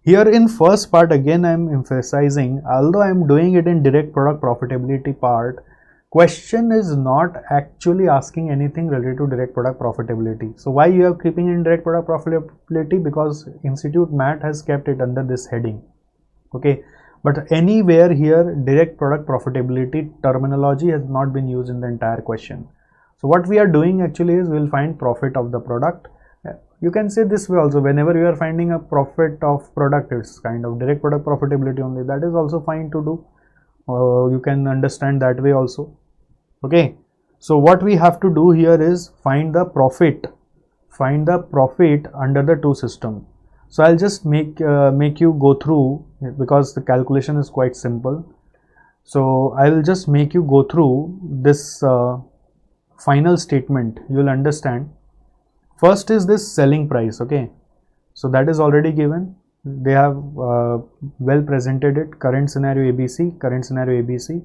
Here in first part again I am emphasizing, although I am doing it in direct product profitability part, question is not actually asking anything related to direct product profitability. So why you are keeping in direct product profitability? Because Institute MAT has kept it under this heading. Okay, but anywhere here direct product profitability terminology has not been used in the entire question. So what we are doing actually is we will find profit of the product. You can say this way also, whenever you are finding a profit of product, it's kind of direct product profitability only. That is also fine to do. You can understand that way also. Okay, so what we have to do here is find the profit under the two system. So I'll just make you go through, because the calculation is quite simple. So I will just make you go through this final statement. You will understand. First is this selling price. Okay, so that is already given. They have well presented it. Current scenario ABC.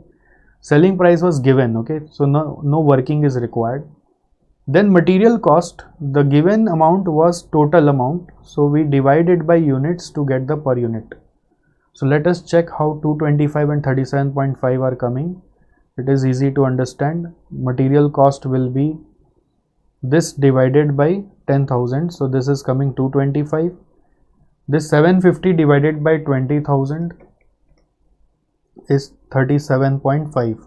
Selling price was given. Okay, so no working is required. Then material cost, the given amount was total amount, so we divided by units to get the per unit. So let us check how 225 and 37.5 are coming. It is easy to understand. Material cost will be this divided by 10,000, so this is coming 225. This 750 divided by 20,000 is 37.5.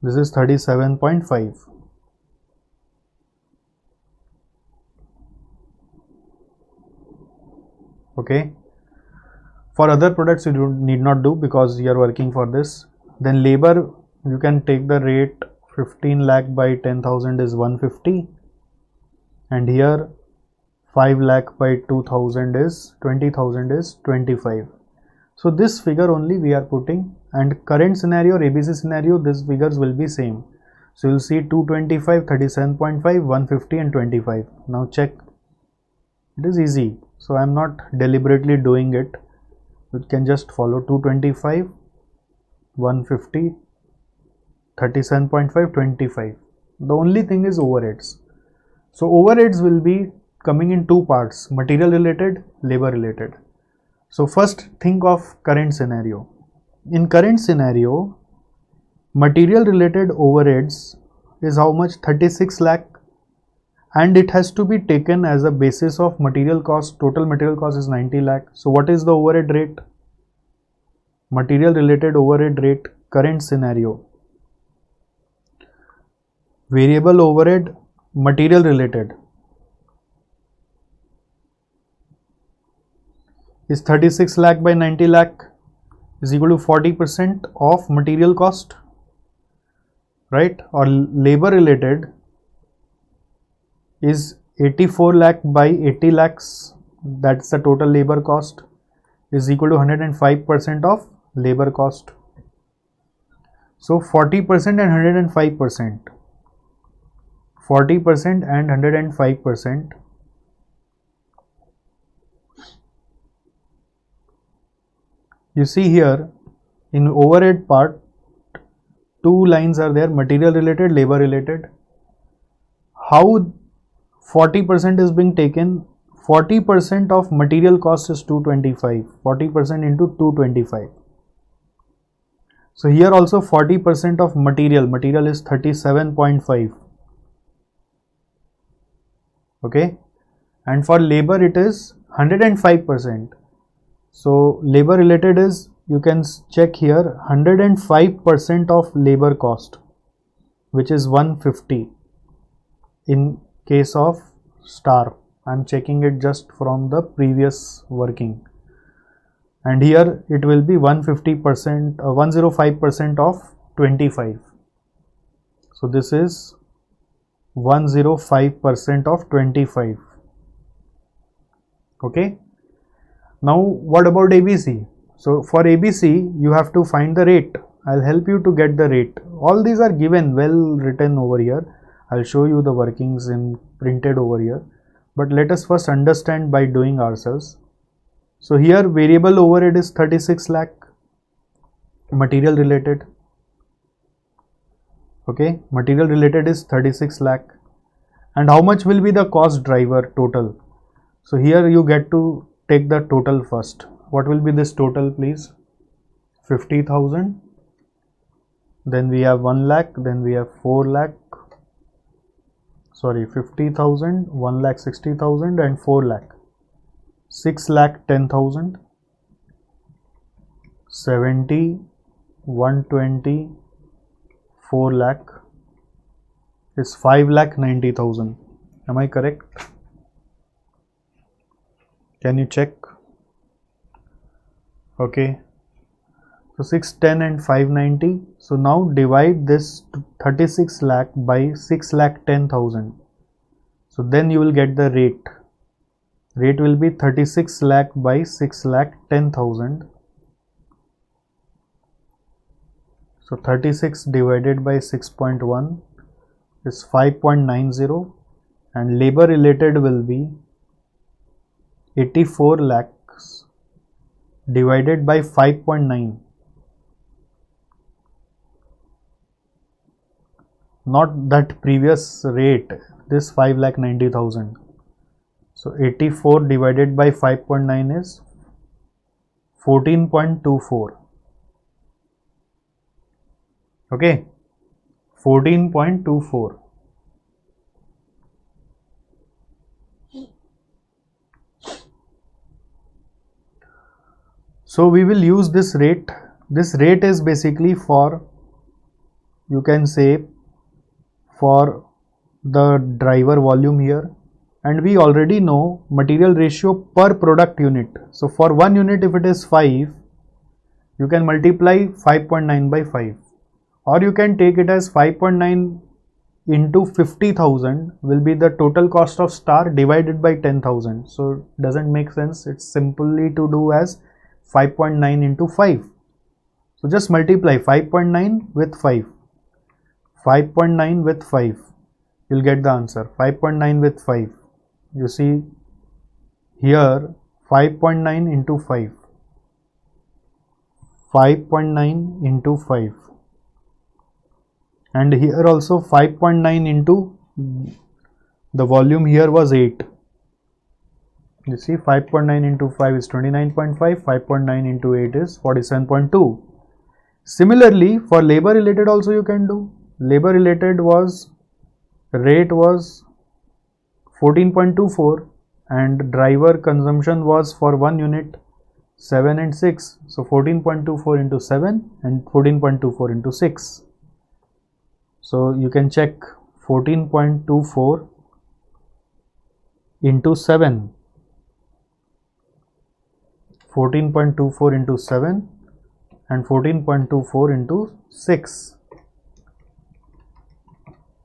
This is 37.5. Okay, for other products you need not do because you are working for this. Then labor, you can take the rate 15 lakh by 10,000 is 150, and here 5 lakh by 2000 is 20,000 is 25. So this figure only we are putting, and current scenario or ABC scenario, these figures will be same. So you will see 225, 37.5, 150 and 25. Now check. It is easy. So I am not deliberately doing it. You can just follow 225, 150, 37.5, 25. The only thing is overheads. So overheads will be coming in two parts, material related, labor related. So first think of current scenario. In current scenario, material related overheads is how much? 36 lakh, and it has to be taken as a basis of material cost. Total material cost is 90 lakh. So what is the overhead rate? Material related overhead rate, current scenario. Variable overhead, material related, is 36 lakh by 90 lakh is equal to 40% of material cost, right? Or labor related is 84 lakh by 80 lakhs, that's the total labor cost, is equal to 105% of labor cost. So 40% and 105%. 40% and 105%. You see here in overhead part, two lines are there, material related, labor related. How 40% is being taken? 40% of material cost is 225. 40% into 225. So here also 40% of material is 37.5. Okay, and for labor it is 105%. So labor related is, you can check here, 105% of labor cost, which is 150 in case of star. I am checking it just from the previous working, and here it will be 150%, 105% of 25. So this is 105% of 25. Okay. Now what about ABC? So for ABC you have to find the rate. I'll help you to get the rate. All these are given, well written over here. I'll show you the workings in printed over here. But let us first understand by doing ourselves. So here variable overhead is 36 lakh, material related. Okay, material related is 36 lakh. And how much will be the cost driver total? So here you get to take the total first. What will be this total, please? 50,000. Then we have 1 lakh. Then we have 4 lakh. Sorry, 50,000, 1 lakh 60,000 and 4 lakh. 6 lakh 10,000. 70, 120, 4 lakh is 5 lakh 90,000. Am I correct? Can you check? Okay. So 610 and 590. So now divide this 36 lakh by 6 lakh 10,000. So then you will get the rate. Rate will be 36 lakh by 6 lakh 10,000. So 36 divided by 6.1 is 5.90, and labor related will be 84 lakhs divided by 5.9. Not that previous rate, this 5 lakh 90,000. So 84 divided by 5.9 is 14.24. Okay, 14.24. So we will use this rate. This rate is basically for, you can say, for the driver volume here, and we already know material ratio per product unit. So for 1 unit, if it is 5, you can multiply 5.9 by 5, or you can take it as 5.9 into 50,000 will be the total cost of star divided by 10,000. So doesn't make sense. It's simply to do as 5.9 into 5. So just multiply 5.9 with 5. 5.9 with 5. You'll get the answer. 5.9 with 5. You see here 5.9 into 5. 5.9 into 5, and here also 5.9 into the volume here was 8. You see 5.9 into 5 is 29.5, 5.9 into 8 is 47.2. Similarly, for labor related also you can do. Labor related was, rate was 14.24 and driver consumption was for 1 unit 7 and 6. So 14.24 into 7 and 14.24 into 6. So you can check 14.24 into 7. 14.24 into 7 and 14.24 into 6.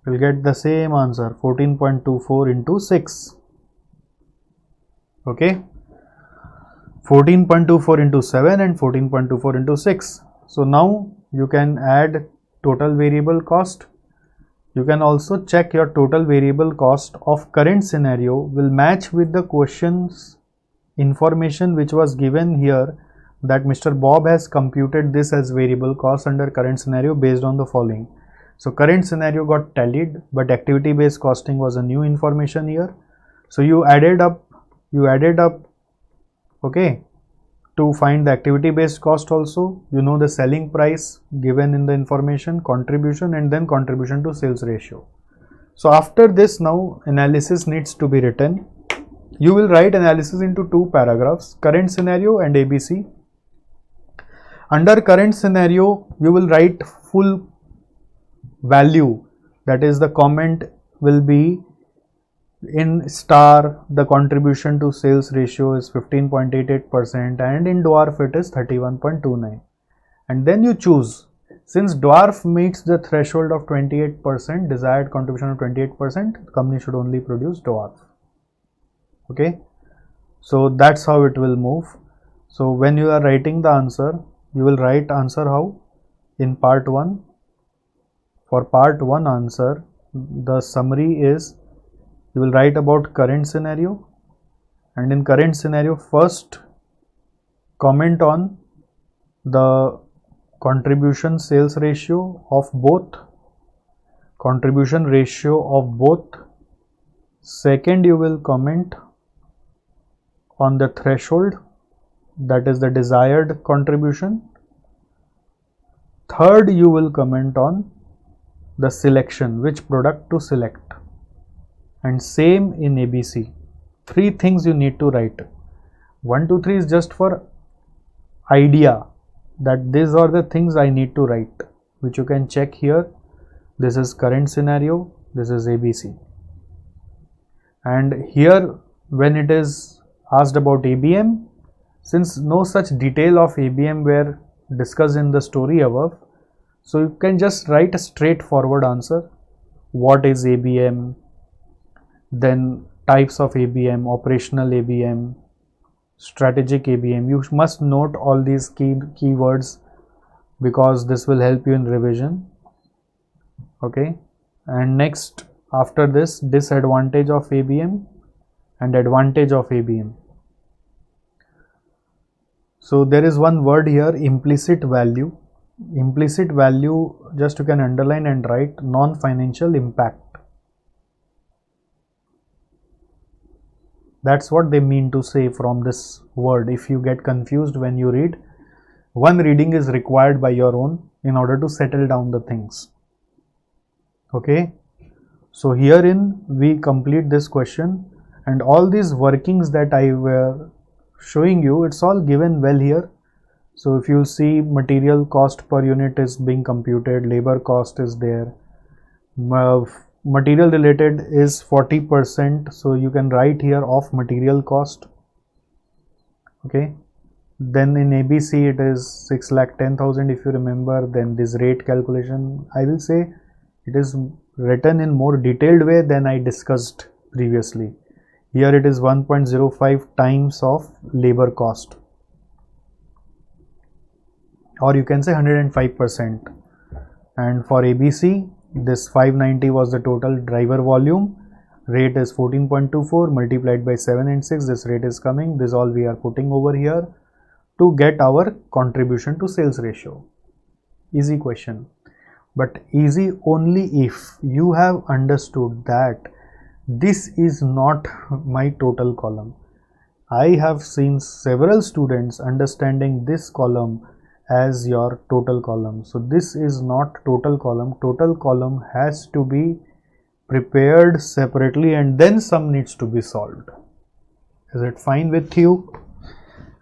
We'll get the same answer, 14.24 into 6. Okay, 14.24 into 7 and 14.24 into 6. So now you can add total variable cost. You can also check your total variable cost of current scenario will match with the question's information which was given here, that Mr. Bob has computed this as variable cost under current scenario based on the following. So current scenario got tallied, but activity based costing was a new information here. So you added up, okay, to find the activity based cost also. You know the selling price given in the information, contribution, and then contribution to sales ratio. So after this, now analysis needs to be written. You will write analysis into 2 paragraphs, current scenario and ABC. Under current scenario, you will write full value, that is the comment will be in star, the contribution to sales ratio is 15.88% and in dwarf it is 31.29, and then you choose, since dwarf meets the threshold of 28%, desired contribution of 28%, company should only produce dwarf. Okay, so that's how it will move. So when you are writing the answer, you will write answer how? In part 1. For part 1 answer, the summary is, you will write about current scenario, and in current scenario first comment on the contribution sales ratio of both, contribution ratio of both. Second, you will comment on the threshold, that is the desired contribution. Third, you will comment on the selection, which product to select, and same in ABC. 3 things you need to write. 1, 2, 3 is just for idea that these are the things I need to write, which you can check here. This is current scenario, this is ABC, and here when it is asked about ABM, since no such detail of ABM were discussed in the story above, so you can just write a straightforward answer. What is ABM? Then types of ABM, operational ABM, strategic ABM. You must note all these keywords because this will help you in revision. Okay, and next after this, disadvantage of ABM and advantage of ABM. So there is one word here, implicit value. Implicit value, just you can underline and write non-financial impact. That's what they mean to say from this word. If you get confused when you read, one reading is required by your own in order to settle down the things. Okay, so herein we complete this question, and all these workings that I were showing you, it's all given well here. So if you see, material cost per unit is being computed, labor cost is there, material related is 40%, so you can write here of material cost. Okay, then in ABC it is 6,10,000 if you remember. Then this rate calculation, I will say it is written in more detailed way than I discussed previously. Here it is 1.05 times of labor cost, or you can say 105%. And for ABC, this 590 was the total driver volume, rate is 14.24 multiplied by 7 and 6, this rate is coming, this all we are putting over here. to get our contribution to sales ratio? Easy question, but easy only if you have understood that this is not my total column. I have seen several students understanding this column as your total column. So this is not total column. Total column has to be prepared separately and then sum needs to be solved. Is it fine with you?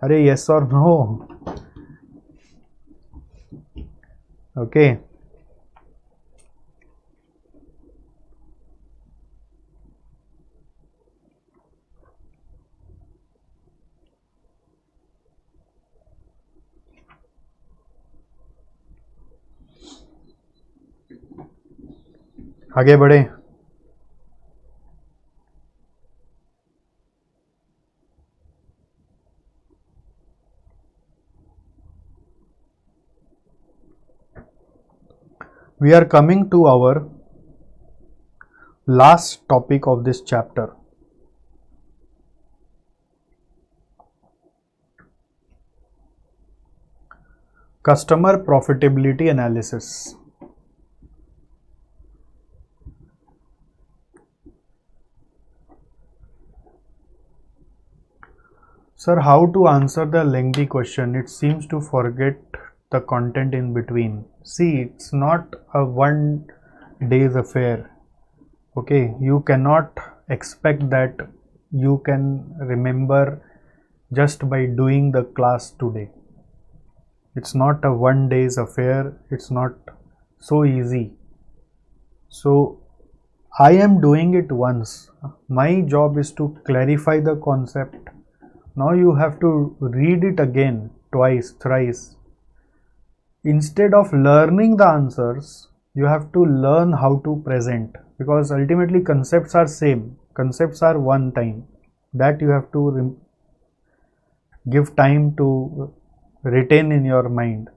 Are yes or no? Okay. आगे बढ़े. We are coming to our last topic of this chapter. Customer profitability analysis. Sir, how to answer the lengthy question? It seems to forget the content in between. See, it's not a one day's affair. Okay, you cannot expect that you can remember just by doing the class today. It's not a one day's affair. It's not so easy. So I am doing it once. My job is to clarify the concept. Now you have to read it again, twice, thrice. Instead of learning the answers, you have to learn how to present, because ultimately concepts are same. Concepts are one time. That you have to give time to retain in your mind.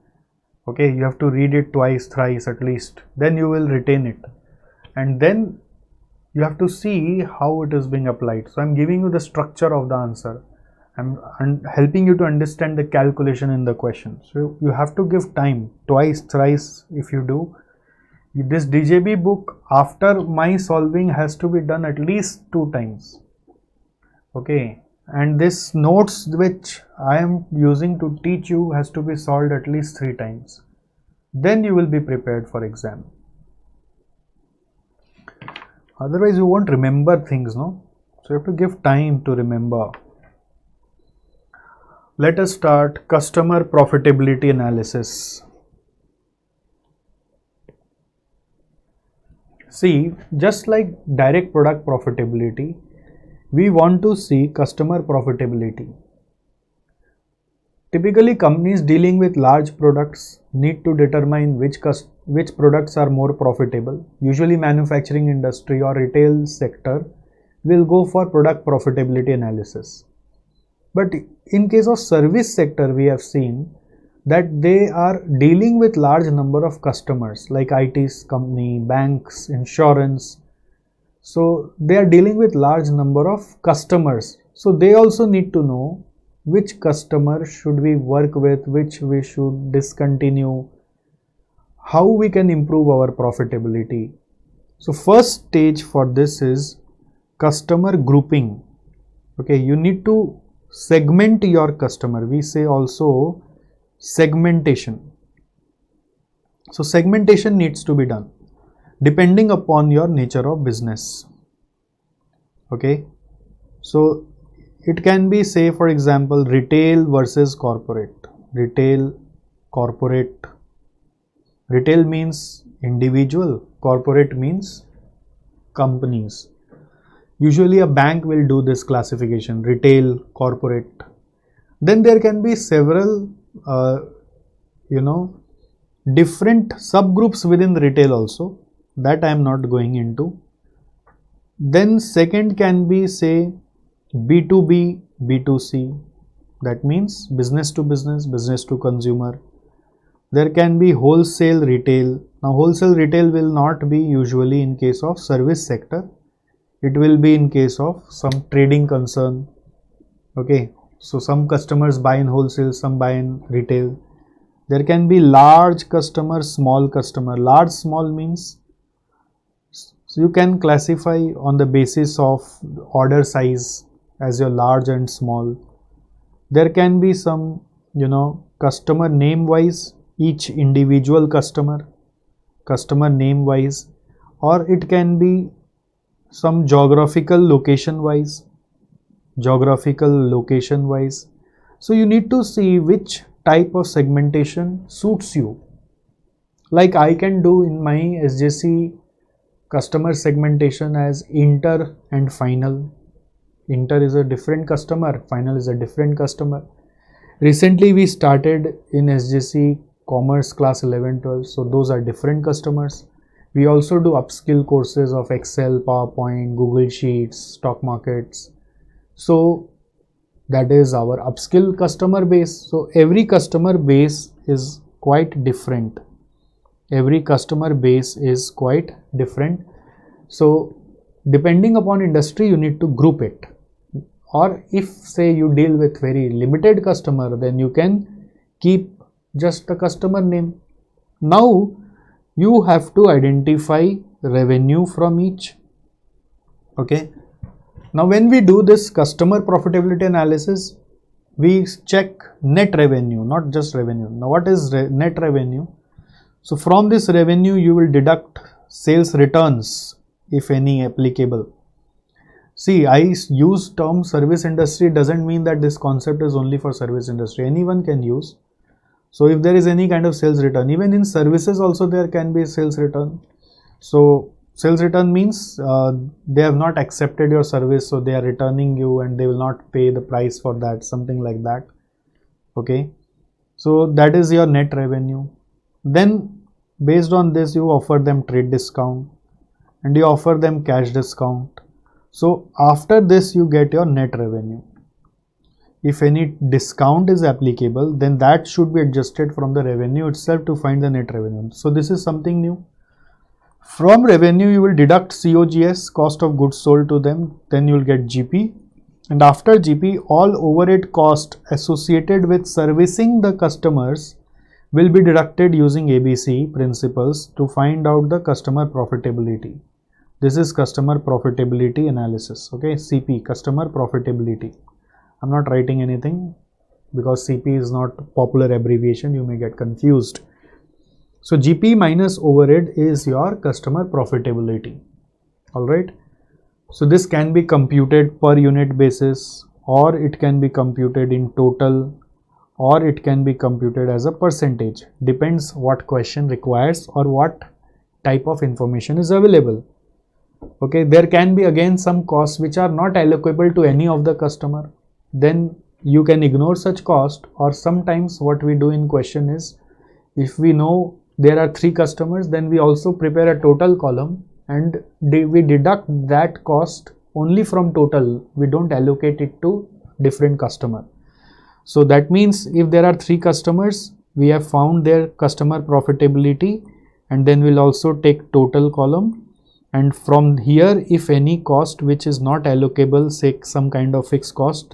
Okay, you have to read it twice, thrice at least. Then you will retain it. And then you have to see how it is being applied. So I am giving you the structure of the answer. I'm helping you to understand the calculation in the question. So you have to give time, twice, thrice if you do. This DJB book after my solving has to be done at least 2 times. Okay, and this notes which I am using to teach you has to be solved at least 3 times. Then you will be prepared for exam. Otherwise you won't remember things, no? So you have to give time to remember. Let us start customer profitability analysis. See, just like direct product profitability, we want to see customer profitability. Typically, companies dealing with large products need to determine which products are more profitable. Usually, manufacturing industry or retail sector will go for product profitability analysis. But in case of service sector, we have seen that they are dealing with large number of customers like IT company, banks, insurance. So they are dealing with large number of customers. So they also need to know which customer should we work with, which we should discontinue, how we can improve our profitability. So first stage for this is customer grouping. Okay, you need to segment your customer. We say also segmentation. So segmentation needs to be done depending upon your nature of business. Okay, so it can be, say for example, retail versus corporate. Retail, corporate. Retail means individual, corporate means companies. Usually a bank will do this classification, retail, corporate. Then there can be several different subgroups within retail also, that I am not going into. Then second can be, say, B2B, B2C, that means business to business, business to consumer. There can be wholesale retail. Now wholesale retail will not be usually in case of service sector. It will be in case of some trading concern. Okay, So some customers buy in wholesale, some buy in retail. There can be large customer, small customer. Large, small means, so you can classify on the basis of order size as your large and small. There can be some, customer name wise, each individual customer name wise, or it can be some geographical location wise. So you need to see which type of segmentation suits you. Like I can do in my SJC customer segmentation as inter and final. Inter is a different customer, final is a different customer. Recently we started in SJC Commerce class 11-12, so those are different customers. We also do upskill courses of Excel, PowerPoint, Google Sheets, stock markets. So that is our upskill customer base. So every customer base is quite different. So depending upon industry, you need to group it. Or if say you deal with very limited customer, then you can keep just the customer name. Now you have to identify revenue from each. Okay. Now when we do this customer profitability analysis, we check net revenue, not just revenue. Now what is net revenue? So from this revenue you will deduct sales returns, if any applicable. See, I use term service industry doesn't mean that this concept is only for service industry. Anyone can use. So if there is any kind of sales return, even in services also there can be sales return. So sales return means they have not accepted your service, so they are returning you and they will not pay the price for that, something like that. Okay, so that is your net revenue. Then based on this you offer them trade discount and you offer them cash discount. So after this you get your net revenue. If any discount is applicable, then that should be adjusted from the revenue itself to find the net revenue. So this is something new. From revenue you will deduct COGS, cost of goods sold to them, then you will get GP, and after GP all overhead cost associated with servicing the customers will be deducted using ABC principles to find out the customer profitability. This is customer profitability analysis. Okay, CP, customer profitability. I'm not writing anything because CP is not popular abbreviation, you may get confused. So GP minus overhead is your customer profitability. Alright. So this can be computed per unit basis, or it can be computed in total, or it can be computed as a percentage. Depends what question requires or what type of information is available. Okay, there can be again some costs which are not allocable to any of the customer. Then you can ignore such cost, or sometimes what we do in question is, if we know there are 3 customers, then we also prepare a total column and we deduct that cost only from total. We don't allocate it to different customer. So that means if there are 3 customers, we have found their customer profitability, and then we'll also take total column, and from here if any cost which is not allocable, say some kind of fixed cost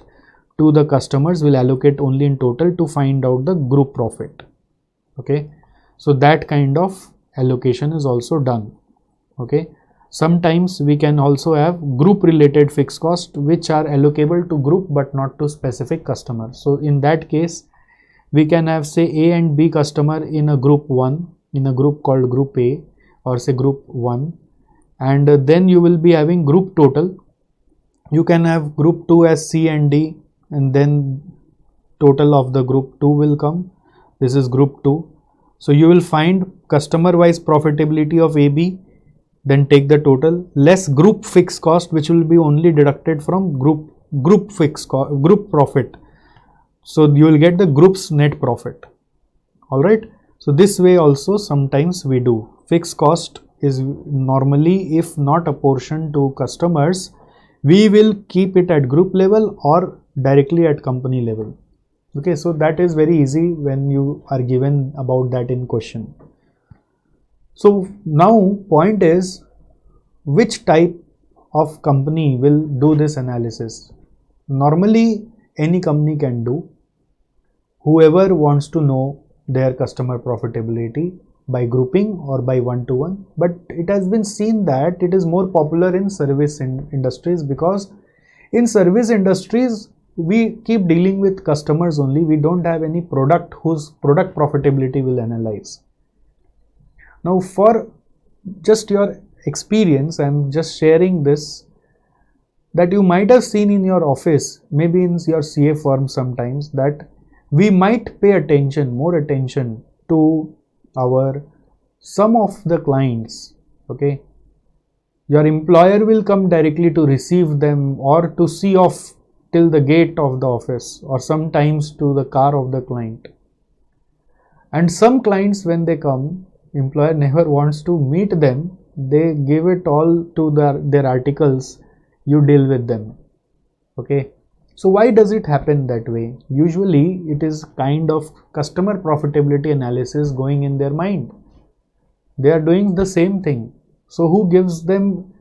to the customers, will allocate only in total to find out the group profit. Okay, so that kind of allocation is also done. Okay, sometimes we can also have group related fixed cost which are allocable to group but not to specific customer. So in that case we can have say A and B customer in a group 1, in a group called group A, or say group 1, and then you will be having group total. You can have group 2 as C and D, and then total of the group 2 will come. This is group 2. So you will find customer wise profitability of AB, then take the total less group fixed cost which will be only deducted from group fixed cost, group profit. So you will get the group's net profit. Alright. So this way also sometimes we do. Fixed cost is normally, if not apportioned to customers, we will keep it at group level or directly at company level. Okay, so that is very easy when you are given about that in question. So now point is, which type of company will do this analysis? Normally any company can do. Whoever wants to know their customer profitability by grouping or by one-to-one, but it has been seen that it is more popular in service industries, because in service industries we keep dealing with customers only. We don't have any product whose product profitability will analyze. Now, for just your experience, I'm just sharing this, that you might have seen in your office, maybe in your CA firm sometimes, that we might pay attention, more attention to some of the clients. Okay, your employer will come directly to receive them or to see off till the gate of the office, or sometimes to the car of the client. And some clients, when they come, employer never wants to meet them. They give it all to their articles. You deal with them. Okay, so why does it happen that way? Usually it is kind of customer profitability analysis going in their mind. They are doing the same thing. So who gives them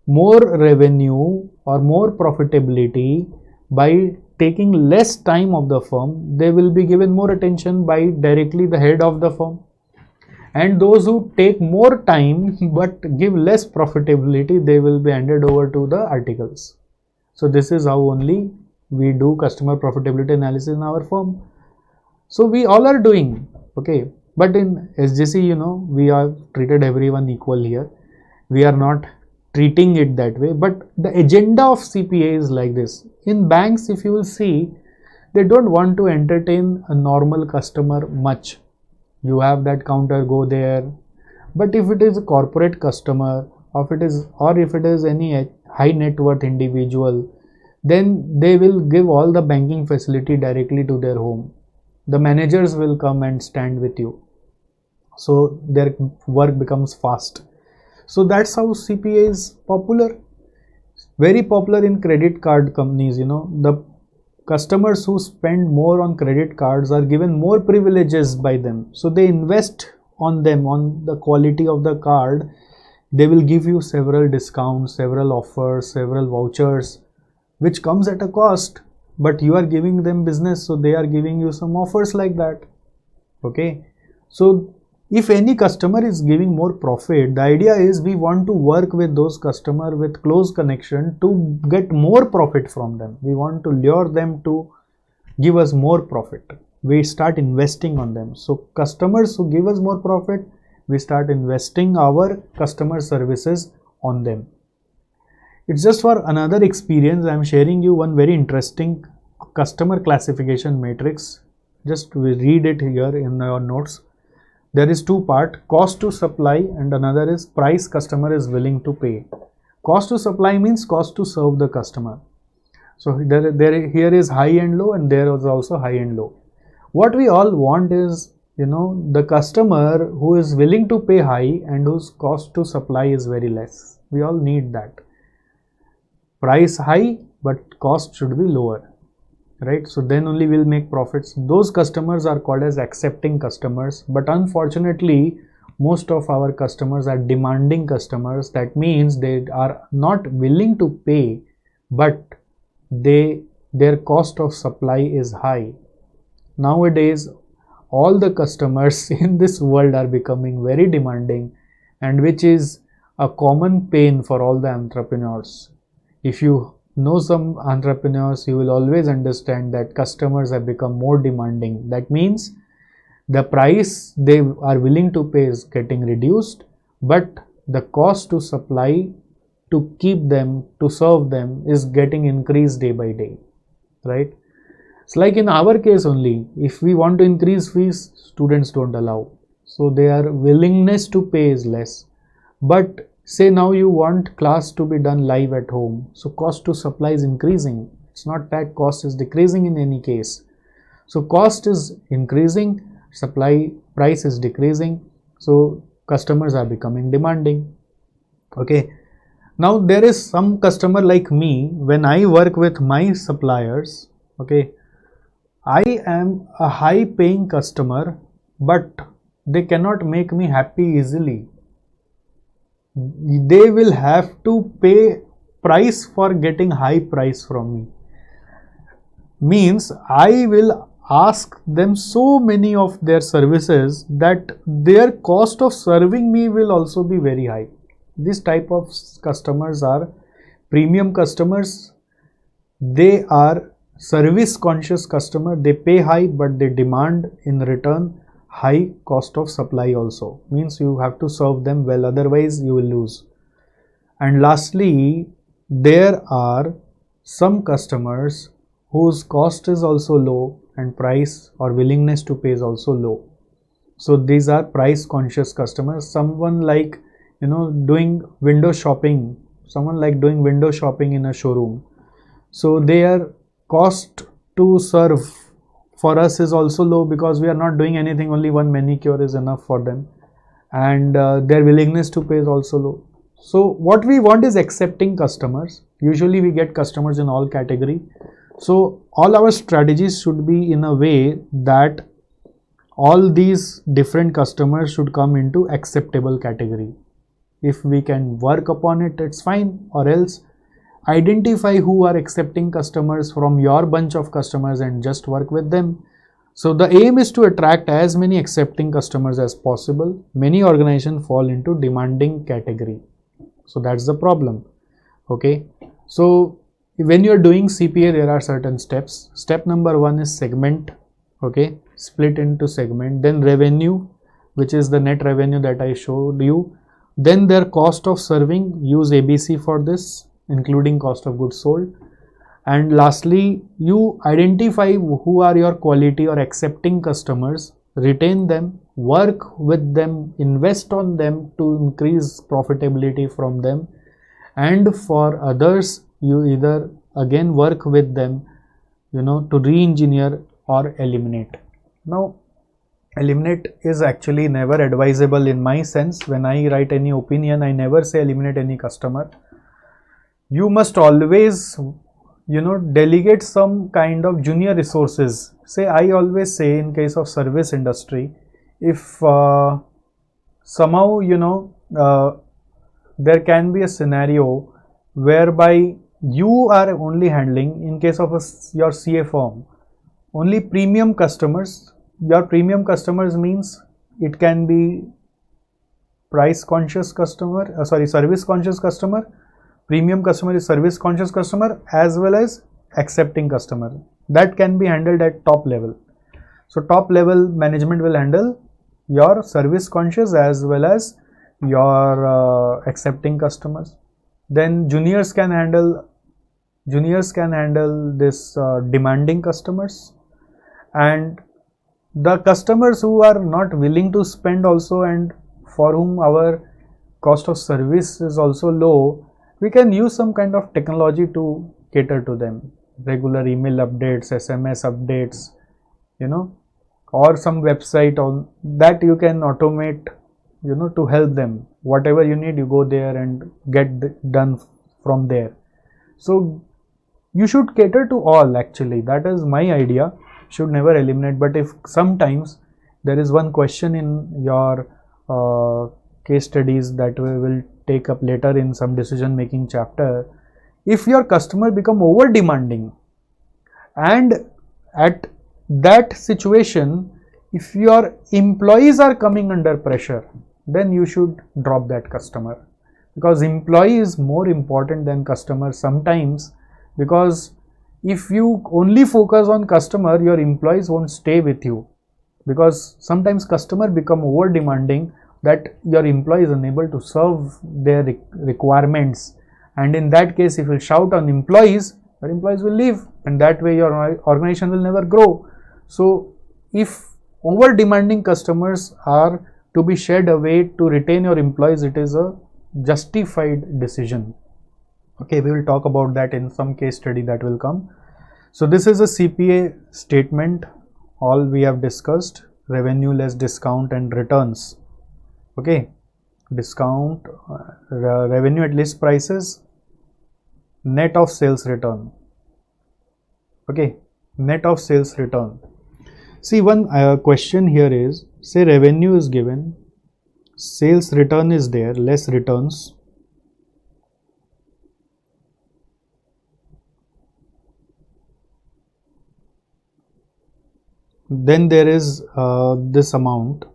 more revenue or more profitability by taking less time of the firm? They will be given more attention by directly the head of the firm. And those who take more time but give less profitability, they will be handed over to the articles. So this is how only we do customer profitability analysis in our firm. So we all are doing, okay, but in SJC, we are treated everyone equal here. We are not treating it that way, but the agenda of CPA is like this. In banks, if you will see, they don't want to entertain a normal customer much. You have that counter, go there. But if it is a corporate customer, or if it is any high net worth individual, then they will give all the banking facility directly to their home. The managers will come and stand with you. So their work becomes fast. So that's how CPA is popular. Very popular in credit card companies. The customers who spend more on credit cards are given more privileges by them. So they invest on them, on the quality of the card. They will give you several discounts, several offers, several vouchers, which comes at a cost, but you are giving them business, so they are giving you some offers like that. Okay, so if any customer is giving more profit, the idea is we want to work with those customers with close connection to get more profit from them. We want to lure them to give us more profit. We start investing on them. So customers who give us more profit, we start investing our customer services on them. It's just for another experience. I'm sharing you one very interesting customer classification matrix. Just read it here in your notes. There is two parts, cost to supply, and another is price customer is willing to pay. Cost to supply means cost to serve the customer. So here is high and low, and there is also high and low. What we all want is, the customer who is willing to pay high and whose cost to supply is very less. We all need that. Price high, but cost should be lower, right? So then only we'll make profits. Those customers are called as accepting customers, but unfortunately most of our customers are demanding customers. That means they are not willing to pay, but their cost of supply is high. Nowadays all the customers in this world are becoming very demanding, and which is a common pain for all the entrepreneurs. If you know some entrepreneurs, you will always understand that customers have become more demanding. That means the price they are willing to pay is getting reduced, but the cost to supply, to keep them, to serve them, is getting increased day by day, right? It's like in our case only, if we want to increase fees, students don't allow. So their willingness to pay is less. But say now you want class to be done live at home, so cost to supply is increasing. It's not that cost is decreasing in any case. So cost is increasing, supply price is decreasing, so customers are becoming demanding. Okay, now there is some customer like me. When I work with my suppliers, okay, I am a high paying customer, but they cannot make me happy easily. They will have to pay price for getting high price from me. means I will ask them so many of their services that their cost of serving me will also be very high. This type of customers are premium customers. They are service conscious customer. They pay high, but they demand in return high cost of supply also. Means you have to serve them well, otherwise you will lose. And lastly, there are some customers whose cost is also low and price or willingness to pay is also low. So these are price conscious customers. Someone like, doing window shopping, in a showroom. So their cost to serve for us is also low because we are not doing anything, only one manicure is enough for them, and their willingness to pay is also low. So what we want is accepting customers. Usually we get customers in all category. So all our strategies should be in a way that all these different customers should come into acceptable category. If we can work upon it, it's fine, or else identify who are accepting customers from your bunch of customers and just work with them. So the aim is to attract as many accepting customers as possible. Many organizations fall into demanding category. So that's the problem. Okay. So when you're doing CPA, there are certain steps. Step number 1 is segment. Okay. Split into segment. Then revenue, which is the net revenue that I showed you. Then their cost of serving, use ABC for this, including cost of goods sold. And lastly, you identify who are your quality or accepting customers, retain them, work with them, invest on them to increase profitability from them. And for others, you either again work with them, to re-engineer or eliminate. Now, eliminate is actually never advisable in my sense. When I write any opinion, I never say eliminate any customer. You must always, delegate some kind of junior resources. Say, I always say in case of service industry, if somehow, there can be a scenario whereby you are only handling, in case of your CA firm, only premium customers. Your premium customers means it can be price conscious customer, service conscious customer. Premium customer is service conscious customer as well as accepting customer. That can be handled at top level. So top level management will handle your service conscious as well as your accepting customers. Then juniors can handle this demanding customers, and the customers who are not willing to spend also and for whom our cost of service is also low, we can use some kind of technology to cater to them. Regular email updates, SMS updates, or some website on that you can automate, to help them. Whatever you need, you go there and get done from there. So you should cater to all, actually. That is my idea. Should never eliminate. But if sometimes there is one question in your case studies that we will take up later in some decision making chapter, if your customer become over demanding, and at that situation, if your employees are coming under pressure, then you should drop that customer, because employee is more important than customer sometimes. Because if you only focus on customer, your employees won't stay with you, because sometimes customer become over demanding that your employee is unable to serve their requirements, and in that case, if you shout on employees, your employees will leave, and that way your organization will never grow. So if over demanding customers are to be shed away to retain your employees, it is a justified decision. Okay, we will talk about that in some case study that will come. So this is a CPA statement. All we have discussed: revenue less discount and returns. Okay, discount, revenue at list prices, net of sales return. Okay, net of sales return. See, one question here is, say revenue is given, sales return is there, less returns. then there is this amount,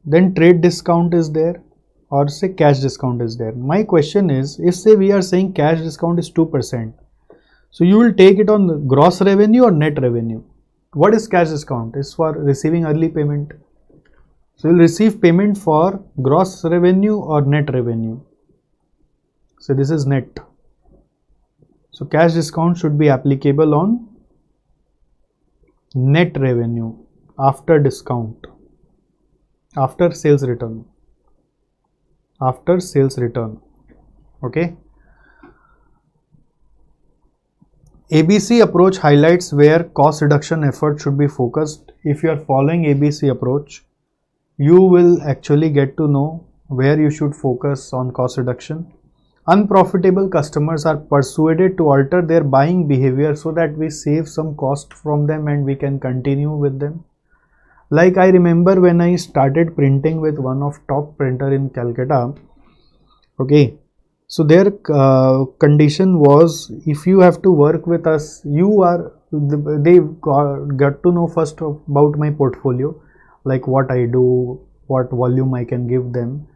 then trade discount is there, or say cash discount is there. My question is, if say we are saying cash discount is 2%, so you will take it on the gross revenue or net revenue? What is cash discount? It's for receiving early payment. So you will receive payment for gross revenue or net revenue. So this is net. So cash discount should be applicable on net revenue after discount, after sales return, okay. ABC approach highlights where cost reduction effort should be focused. If you are following ABC approach, you will actually get to know where you should focus on cost reduction. Unprofitable customers are persuaded to alter their buying behavior so that we save some cost from them and we can continue with them. Like I remember when I started printing with one of top printer in Calcutta, okay, so their condition was, if you have to work with us, they got to know first about my portfolio, like what I do, what volume I can give them.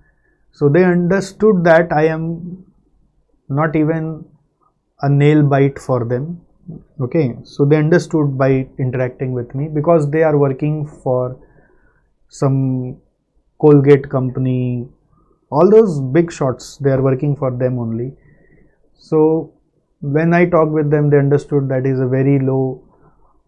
So they understood that I am not even a nail bite for them, okay. So they understood by interacting with me, because they are working for some Colgate company, all those big shots, they are working for them only. So when I talk with them, they understood that is a very low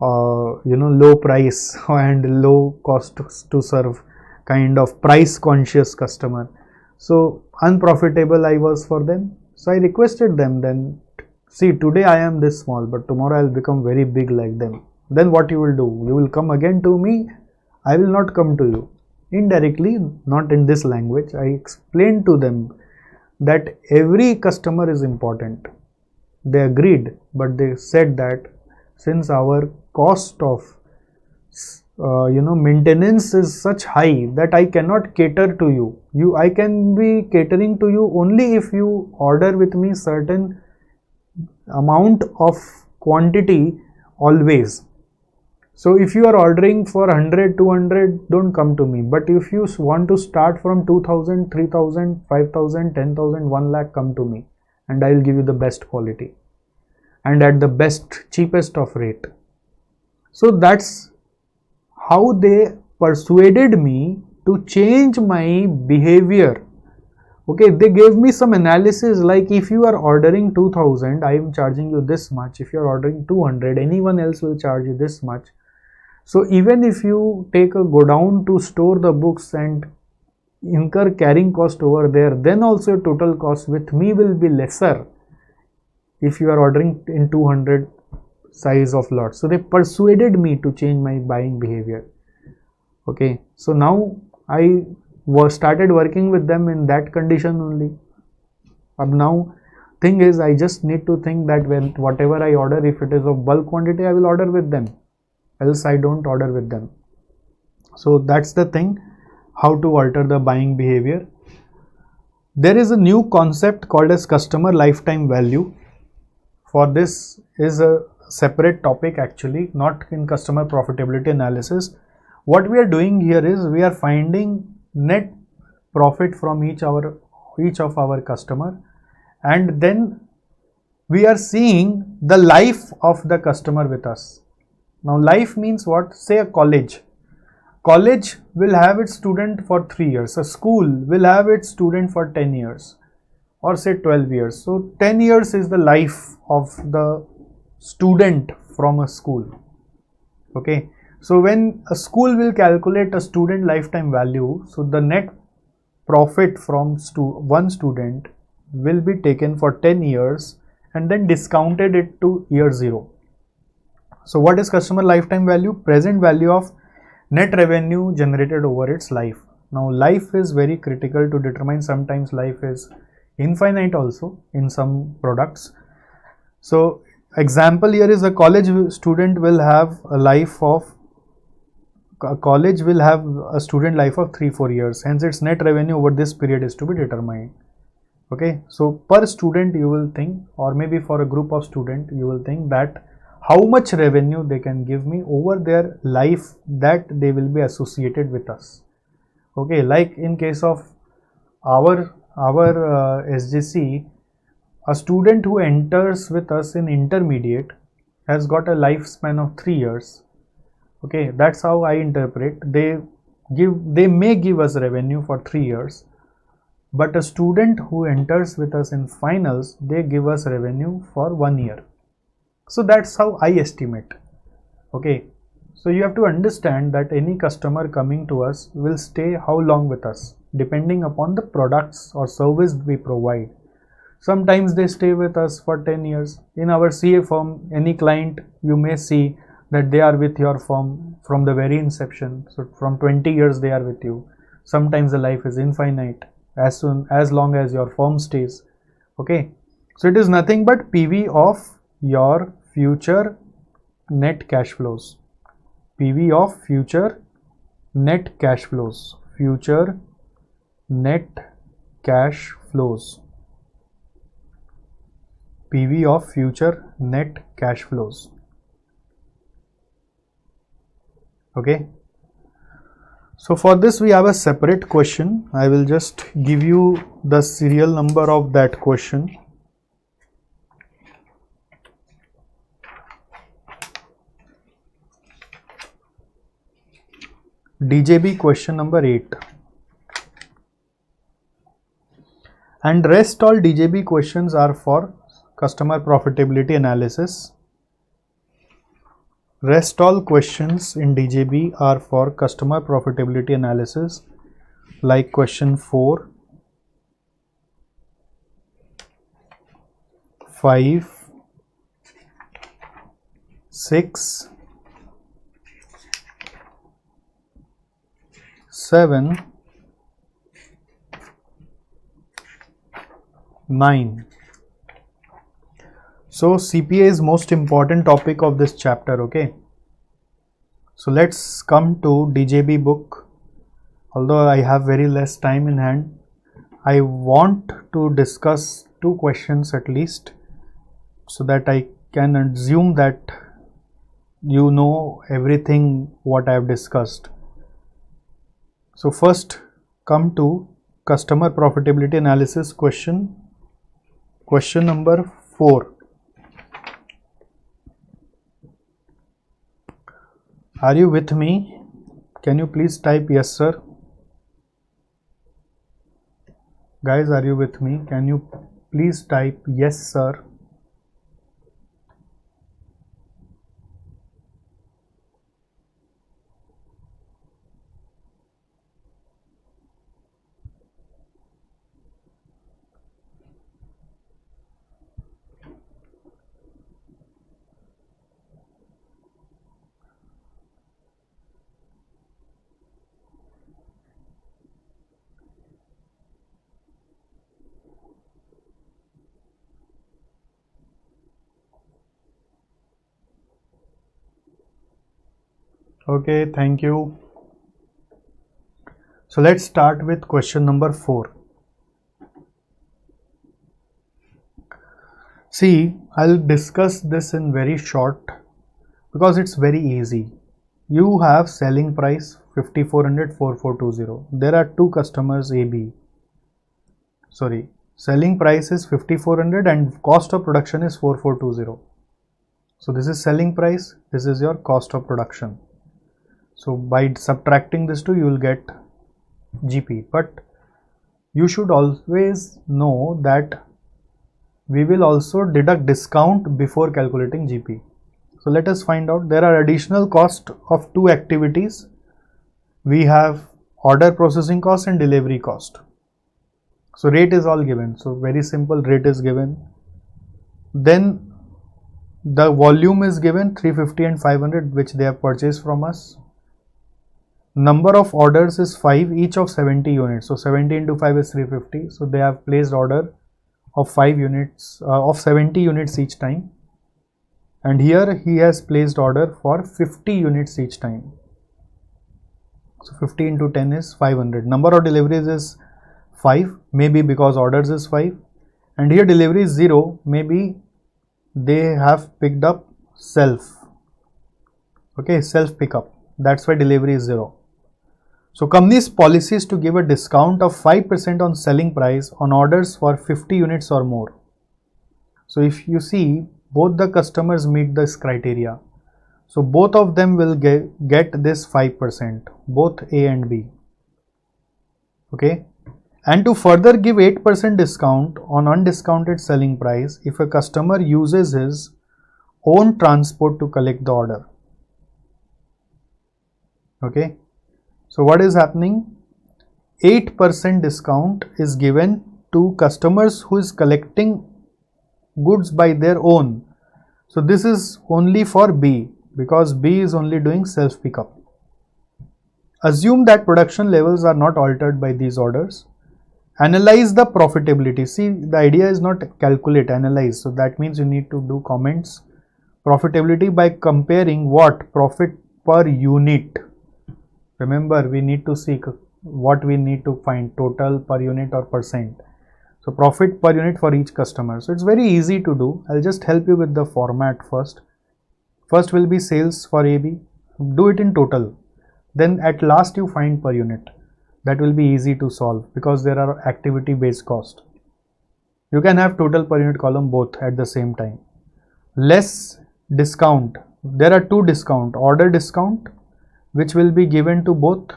low price and low cost to serve kind of price conscious customer. So unprofitable I was for them. So I requested them, then see, today I am this small, but tomorrow I will become very big like them. Then what you will do? You will come again to me, I will not come to you. Indirectly, not in this language, I explained to them that every customer is important. They agreed, but they said that since our cost of maintenance is such high that I cannot cater to you. I can be catering to you only if you order with me certain amount of quantity always. So if you are ordering for 100, 200, don't come to me. But if you want to start from 2000, 3000, 5000, 10,000, 1 lakh, come to me and I will give you the best quality and at the best, cheapest of rate. So that's how they persuaded me to change my behavior. Okay, they gave me some analysis, like if you are ordering 2000, I am charging you this much. If you are ordering 200, anyone else will charge you this much. So even if you take a go down to store the books and incur carrying cost over there, then also total cost with me will be lesser if you are ordering in 200 size of lot. So they persuaded me to change my buying behavior. Okay, so now I started working with them in that condition only. Now thing is, I just need to think that when whatever I order, if it is of bulk quantity, I will order with them, else I don't order with them. So that's the thing, how to alter the buying behavior. There is a new concept called as customer lifetime value. For this is a separate topic actually, not in customer profitability analysis. What we are doing here is we are finding net profit from each of our customer, and then we are seeing the life of the customer with us. Now life means what? Say a college will have its student for 3 years, a school will have its student for 10 years or say 12 years. So 10 years is the life of the student from a school. Okay, so when a school will calculate a student lifetime value, so the net profit from one student will be taken for 10 years and then discounted it to year 0. So what is customer lifetime value? Present value of net revenue generated over its life. Now life is very critical to determine. Sometimes life is infinite also in some products. So example here is a college student will have a student life of 3-4 years, hence its net revenue over this period is to be determined. Okay, so per student you will think, or maybe for a group of student you will think that how much revenue they can give me over their life that they will be associated with us. Okay, like in case of our SJC, a student who enters with us in intermediate has got a lifespan of 3 years. Okay, that's how I interpret. They may give us revenue for 3 years, but a student who enters with us in finals, they give us revenue for 1 year. So that's how I estimate. Okay, so you have to understand that any customer coming to us will stay how long with us depending upon the products or service we provide. Sometimes they stay with us for 10 years. In our CA firm, any client you may see that they are with your firm from the very inception. So from 20 years they are with you. Sometimes the life is infinite as long as your firm stays. Okay, so it is nothing but PV of your future net cash flows. PV of future net cash flows. Future net cash flows. PV of future net cash flows. Okay, so for this we have a separate question. I will just give you the serial number of that question. DJB question number 8. And rest all DJB questions are for customer profitability analysis. Rest all questions in DJB are for customer profitability analysis, like question 4, 5, 6, 7, 9. So CPA is most important topic of this chapter. Okay, so let's come to DJB book. Although I have very less time in hand, I want to discuss 2 questions at least, so that I can assume that you know everything what I have discussed. So first come to customer profitability analysis question number 4. Are you with me? Can you please type yes sir? Guys, are you with me? Can you please type yes sir? Okay, thank you. So let's start with question number 4. See, I'll discuss this in very short because it's very easy. You have selling price 5400 4420. There are 2 customers AB. Sorry, selling price is 5400 and cost of production is 4420. So this is selling price, this is your cost of production. So by subtracting this 2, you will get GP. But you should always know that we will also deduct discount before calculating GP. So let us find out. There are additional cost of 2 activities. We have order processing cost and delivery cost. So rate is all given. So very simple, rate is given. Then the volume is given 350 and 500, which they have purchased from us. Number of orders is 5, each of 70 units. So 70 into 5 is 350. So they have placed order of 5 units of 70 units each time. And here he has placed order for 50 units each time. So 50 into 10 is 500. Number of deliveries is 5, maybe because orders is 5. And here delivery is 0, maybe they have picked up self. Okay, self pickup. That's why delivery is 0. So company's policy is to give a discount of 5% on selling price on orders for 50 units or more. So if you see, both the customers meet this criteria. So both of them will get this 5%, both A and B. Okay. And to further give 8% discount on undiscounted selling price if a customer uses his own transport to collect the order. Okay. So what is happening? 8% discount is given to customers who is collecting goods by their own. So this is only for B because B is only doing self pickup. Assume that production levels are not altered by these orders. Analyze the profitability. See, the idea is not calculate, analyze. So that means you need to do comments. Profitability by comparing what? Profit per unit. Remember, we need to seek what we need to find, total, per unit or percent. So profit per unit for each customer. So it's very easy to do. I'll just help you with the format first. First will be sales for AB. Do it in total. Then at last you find per unit. That will be easy to solve because there are activity based cost. You can have total per unit column both at the same time. Less discount. There are two discount. Order discount, which will be given to both.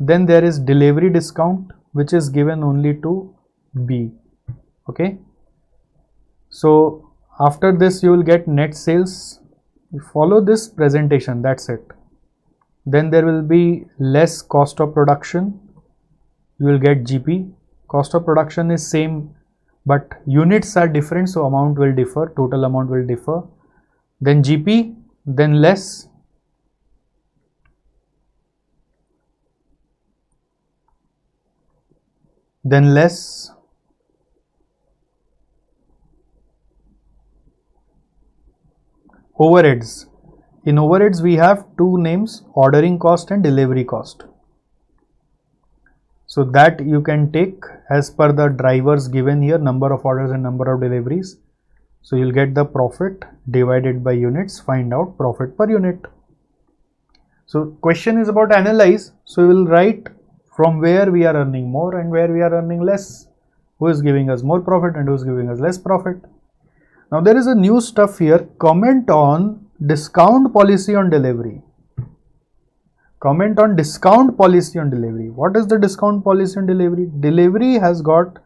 Then there is delivery discount, which is given only to B. Okay. So after this you will get net sales. You follow this presentation, that's it. Then there will be less cost of production. You will get GP. Cost of production is same, but units are different, so amount will differ, total amount will differ. Then GP, then less. Then less. Overheads. In overheads we have two names, ordering cost and delivery cost. So that you can take as per the drivers given here, number of orders and number of deliveries. So you'll get the profit divided by units, find out profit per unit. So question is about analyze. So we will write from where we are earning more and where we are earning less. Who is giving us more profit and who is giving us less profit. Now there is a new stuff here. Comment on discount policy on delivery. Comment on discount policy on delivery. What is the discount policy on delivery? Delivery has got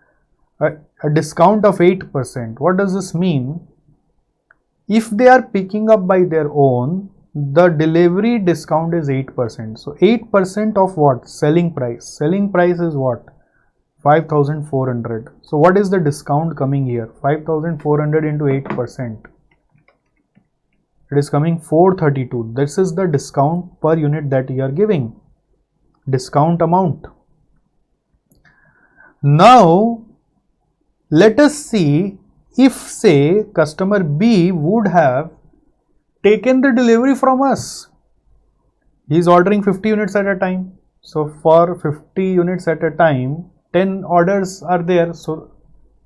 a discount of 8%. What does this mean? If they are picking up by their own, the delivery discount is 8%. So 8% of what? Selling price. Selling price is what? 5,400. So what is the discount coming here? 5,400 into 8%. It is coming 432. This is the discount per unit that you are giving. Discount amount. Now let us see if say customer B would have taken the delivery from us. He is ordering 50 units at a time. So for 50 units at a time, 10 orders are there. So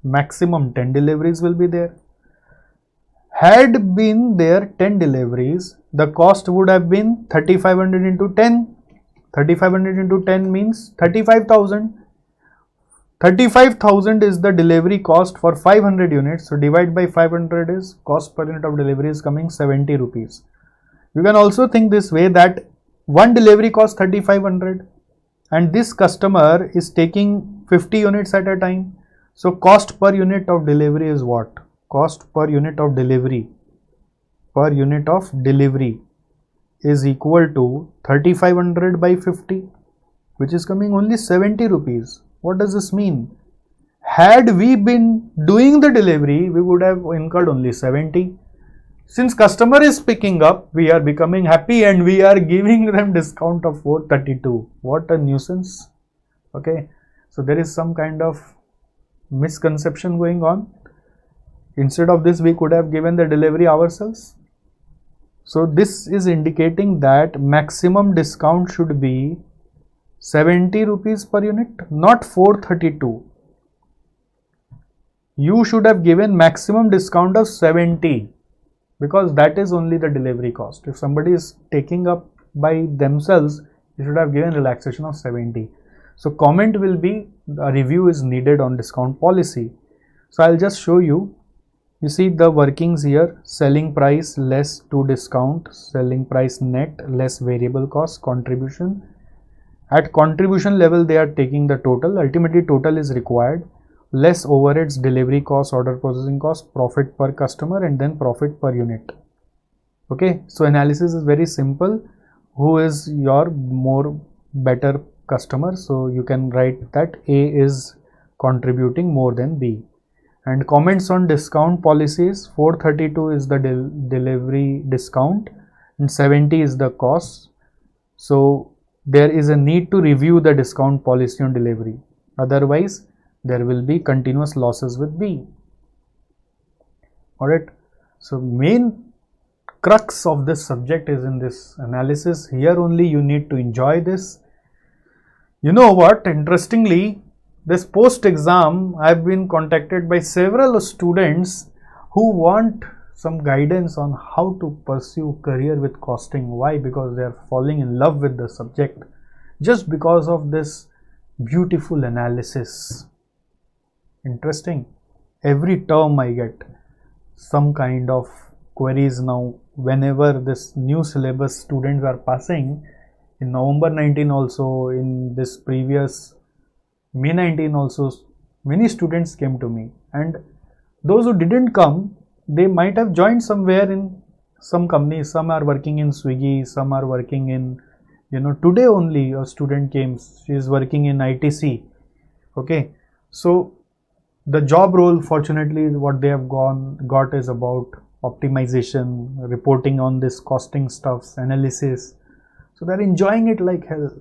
maximum 10 deliveries will be there. Had been there 10 deliveries, the cost would have been 3,500 into 10. 3,500 into 10 means 35,000. 35,000 is the delivery cost for 500 units. So divide by 500 is cost per unit of delivery is coming 70 rupees. You can also think this way that one delivery costs 3,500 and this customer is taking 50 units at a time. So cost per unit of delivery is what? Cost per unit of delivery is equal to 3,500 by 50, which is coming only 70 rupees. What does this mean? Had we been doing the delivery, we would have incurred only 70. Since customer is picking up, we are becoming happy and we are giving them discount of 432. What a nuisance. Okay, so there is some kind of misconception going on. Instead of this, we could have given the delivery ourselves. So this is indicating that maximum discount should be 70 rupees per unit, not 432. You should have given maximum discount of 70. because that is only the delivery cost. If somebody is taking up by themselves, you should have given relaxation of 70. So comment will be a review is needed on discount policy. So I'll just show you. You see the workings here: selling price less to discount, selling price net less variable cost, contribution. At contribution level they are taking the total. Ultimately total is required, less overheads, delivery cost, order processing cost, profit per customer, and then profit per unit. Okay, so analysis is very simple. Who is your more better customer? So you can write that A is contributing more than B. And comments on discount policies: 432 is the delivery discount and 70 is the cost. So there is a need to review the discount policy on delivery, otherwise there will be continuous losses with B. Alright, so main crux of this subject is in this analysis. Here only you need to enjoy this. You know what, interestingly, this post exam I have been contacted by several students who want some guidance on how to pursue career with costing. Why? Because they are falling in love with the subject just because of this beautiful analysis. Interesting. Every term I get some kind of queries now. Whenever this new syllabus students are passing, in November 19 also, in this previous May 19 also, many students came to me, and those who didn't come, they might have joined somewhere in some company. Some are working in Swiggy, some are working in, today only a student came, she is working in ITC. Okay, so the job role, fortunately, what they have got is about optimization, reporting on this costing stuffs, analysis. So they are enjoying it like hell.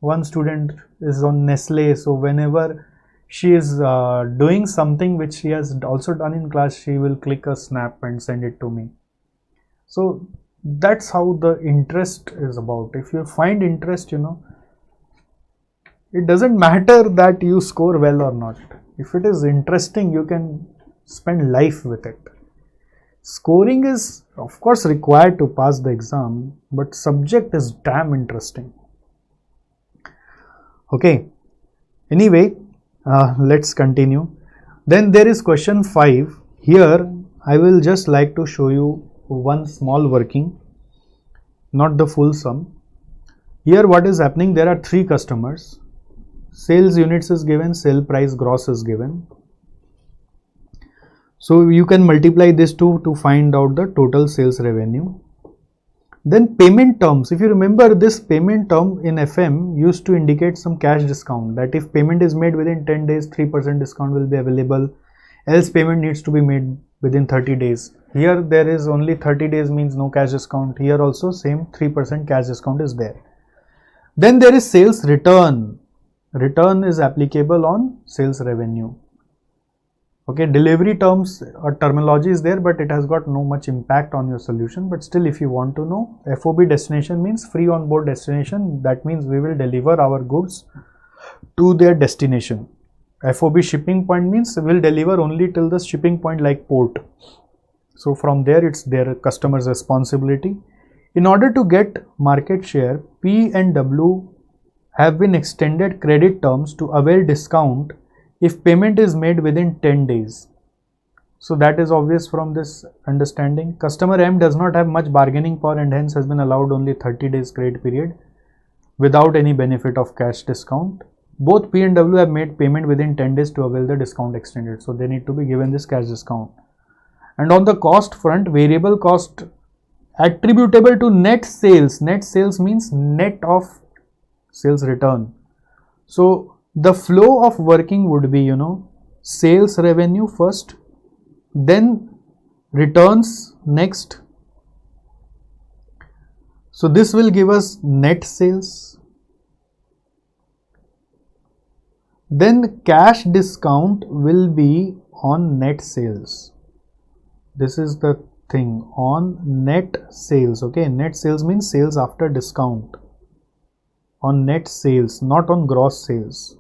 One student is on Nestle, so whenever she is doing something which she has also done in class, she will click a snap and send it to me. So that's how the interest is about. If you find interest, it doesn't matter that you score well or not. If it is interesting, you can spend life with it. Scoring is of course required to pass the exam, but subject is damn interesting. Okay, anyway, let's continue. Then there is question 5. Here I will just like to show you one small working, not the full sum. Here what is happening, there are 3 customers. Sales units is given, sale price gross is given. So you can multiply this two to find out the total sales revenue. Then payment terms. If you remember, this payment term in FM used to indicate some cash discount, that if payment is made within 10 days, 3% discount will be available, else payment needs to be made within 30 days. Here there is only 30 days means no cash discount. Here also same 3% cash discount is there. Then there is sales return. Return is applicable on sales revenue. Okay, delivery terms or terminology is there, but it has got no much impact on your solution. But still, if you want to know, FOB destination means free on board destination. That means we will deliver our goods to their destination. FOB shipping point means we will deliver only till the shipping point, like port. So from there it's their customer's responsibility. In order to get market share, P and W have been extended credit terms to avail discount if payment is made within 10 days. So that is obvious from this understanding. Customer M does not have much bargaining power and hence has been allowed only 30 days credit period without any benefit of cash discount. Both P and W have made payment within 10 days to avail the discount extended. So they need to be given this cash discount. And on the cost front, variable cost attributable to net sales. Net sales means net of sales return. So the flow of working would be, sales revenue first, then returns next. So this will give us net sales. Then cash discount will be on net sales. This is the thing, on net sales. Okay, net sales means sales after discount. On net sales, not on gross sales.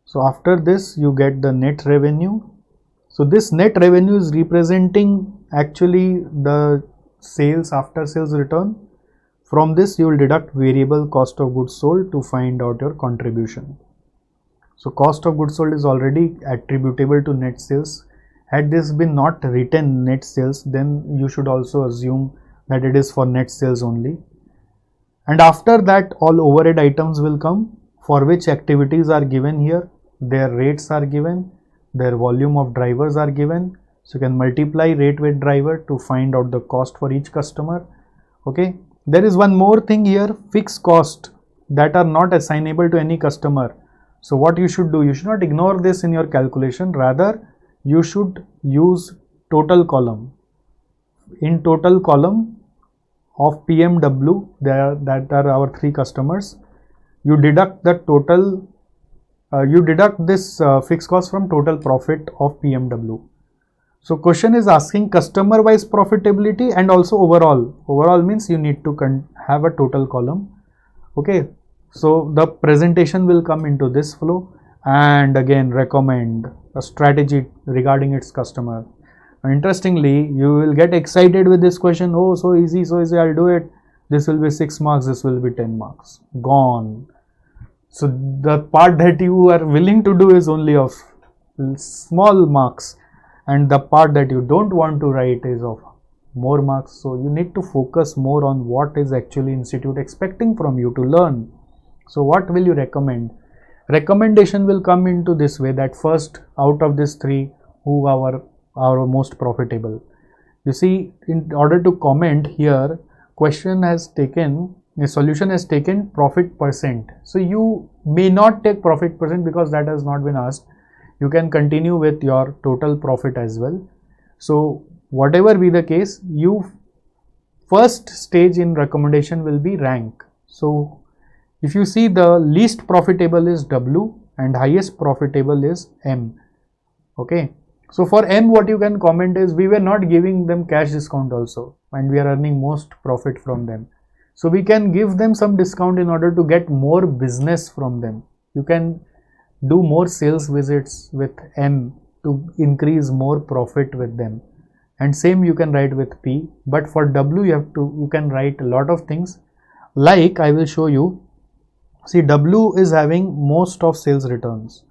So after this you get the net revenue. So this net revenue is representing actually the sales after sales return. From this you will deduct variable cost of goods sold to find out your contribution. So cost of goods sold is already attributable to net sales. Had this been not written net sales, then you should also assume that it is for net sales only. And after that all overhead items will come, for which activities are given here, their rates are given, their volume of drivers are given. So you can multiply rate with driver to find out the cost for each customer. Okay. There is one more thing here, fixed cost that are not assignable to any customer. So what you should do, you should not ignore this in your calculation, rather you should use total column. In total column of PMW, that are our 3 customers, you deduct the total, you deduct this fixed cost from total profit of PMW. So question is asking customer wise profitability and also overall. Overall means you need to have a total column. Okay. So the presentation will come into this flow, and again recommend a strategy regarding its customer. Interestingly, you will get excited with this question. Oh, so easy, I'll do it. This will be 6 marks, this will be 10 marks. Gone. So the part that you are willing to do is only of small marks, and the part that you don't want to write is of more marks. So you need to focus more on what is actually institute expecting from you to learn. So what will you recommend? Recommendation will come into this way, that first out of these 3, who are most profitable. You see, in order to comment here, question has taken, the solution has taken profit percent. So you may not take profit percent because that has not been asked. You can continue with your total profit as well. So whatever be the case, you first stage in recommendation will be rank. So if you see, the least profitable is W and highest profitable is M. Okay. So for M, what you can comment is, we were not giving them cash discount also, and we are earning most profit from them. So we can give them some discount in order to get more business from them. You can do more sales visits with M to increase more profit with them. And same you can write with P, but for W you can write a lot of things. Like I will show you. See, W is having most of sales returns,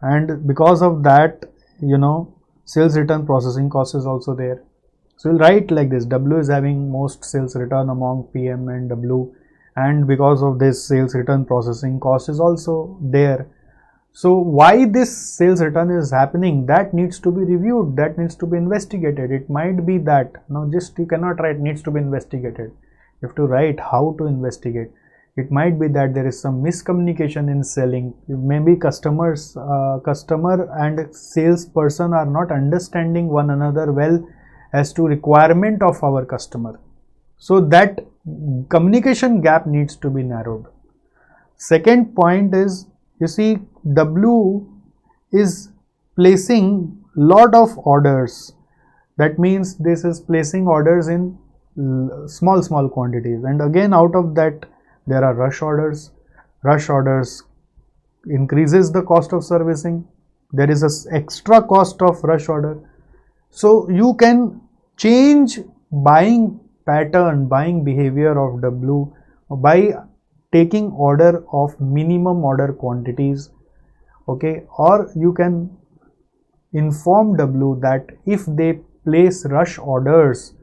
and because of that, sales return processing cost is also there. So we'll write like this: W is having most sales return among PM and W, and because of this, sales return processing cost is also there. So why this sales return is happening, that needs to be reviewed, that needs to be investigated. It might be that, you cannot write needs to be investigated. You have to write how to investigate. It might be that there is some miscommunication in selling. Maybe customer and salesperson are not understanding one another well as to requirement of our customer. So that communication gap needs to be narrowed. Second point is, you see, W is placing lot of orders. That means this is placing orders in small quantities, and again out of that there are rush orders. Rush orders increases the cost of servicing. There is an extra cost of rush order. So you can change buying pattern, buying behavior of W by taking order of minimum order quantities. Okay, or you can inform W that if they place rush orders,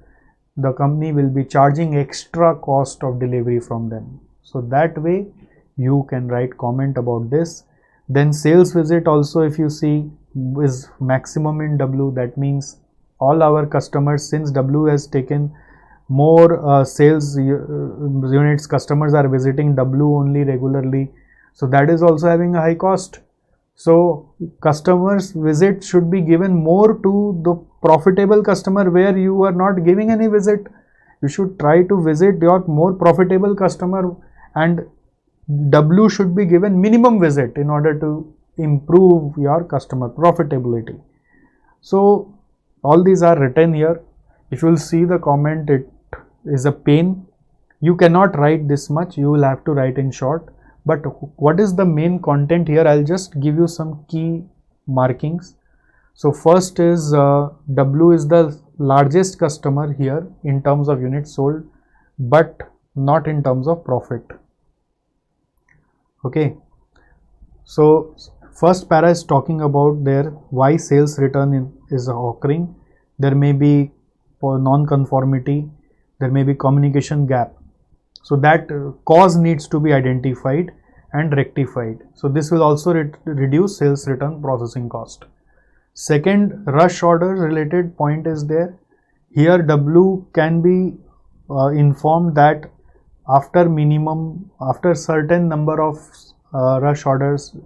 the company will be charging extra cost of delivery from them. So that way you can write comment about this. Then sales visit also, if you see, is maximum in W. That means all our customers, since W has taken more sales units, customers are visiting W only regularly. So that is also having a high cost. So customers visit should be given more to the profitable customer, where you are not giving any visit. You should try to visit your more profitable customer, and W should be given minimum visit in order to improve your customer profitability. So all these are written here. If you will see the comment, it is a pain. You cannot write this much, you will have to write in short. But what is the main content here? I'll just give you some key markings. So first is W is the largest customer here in terms of units sold, but not in terms of profit. Okay, so first para is talking about their why sales return is occurring. There may be non-conformity, there may be communication gap. So that cause needs to be identified and rectified. So this will also reduce sales return processing cost. Second, rush order related point is there. Here W can be informed that after certain number of rush orders,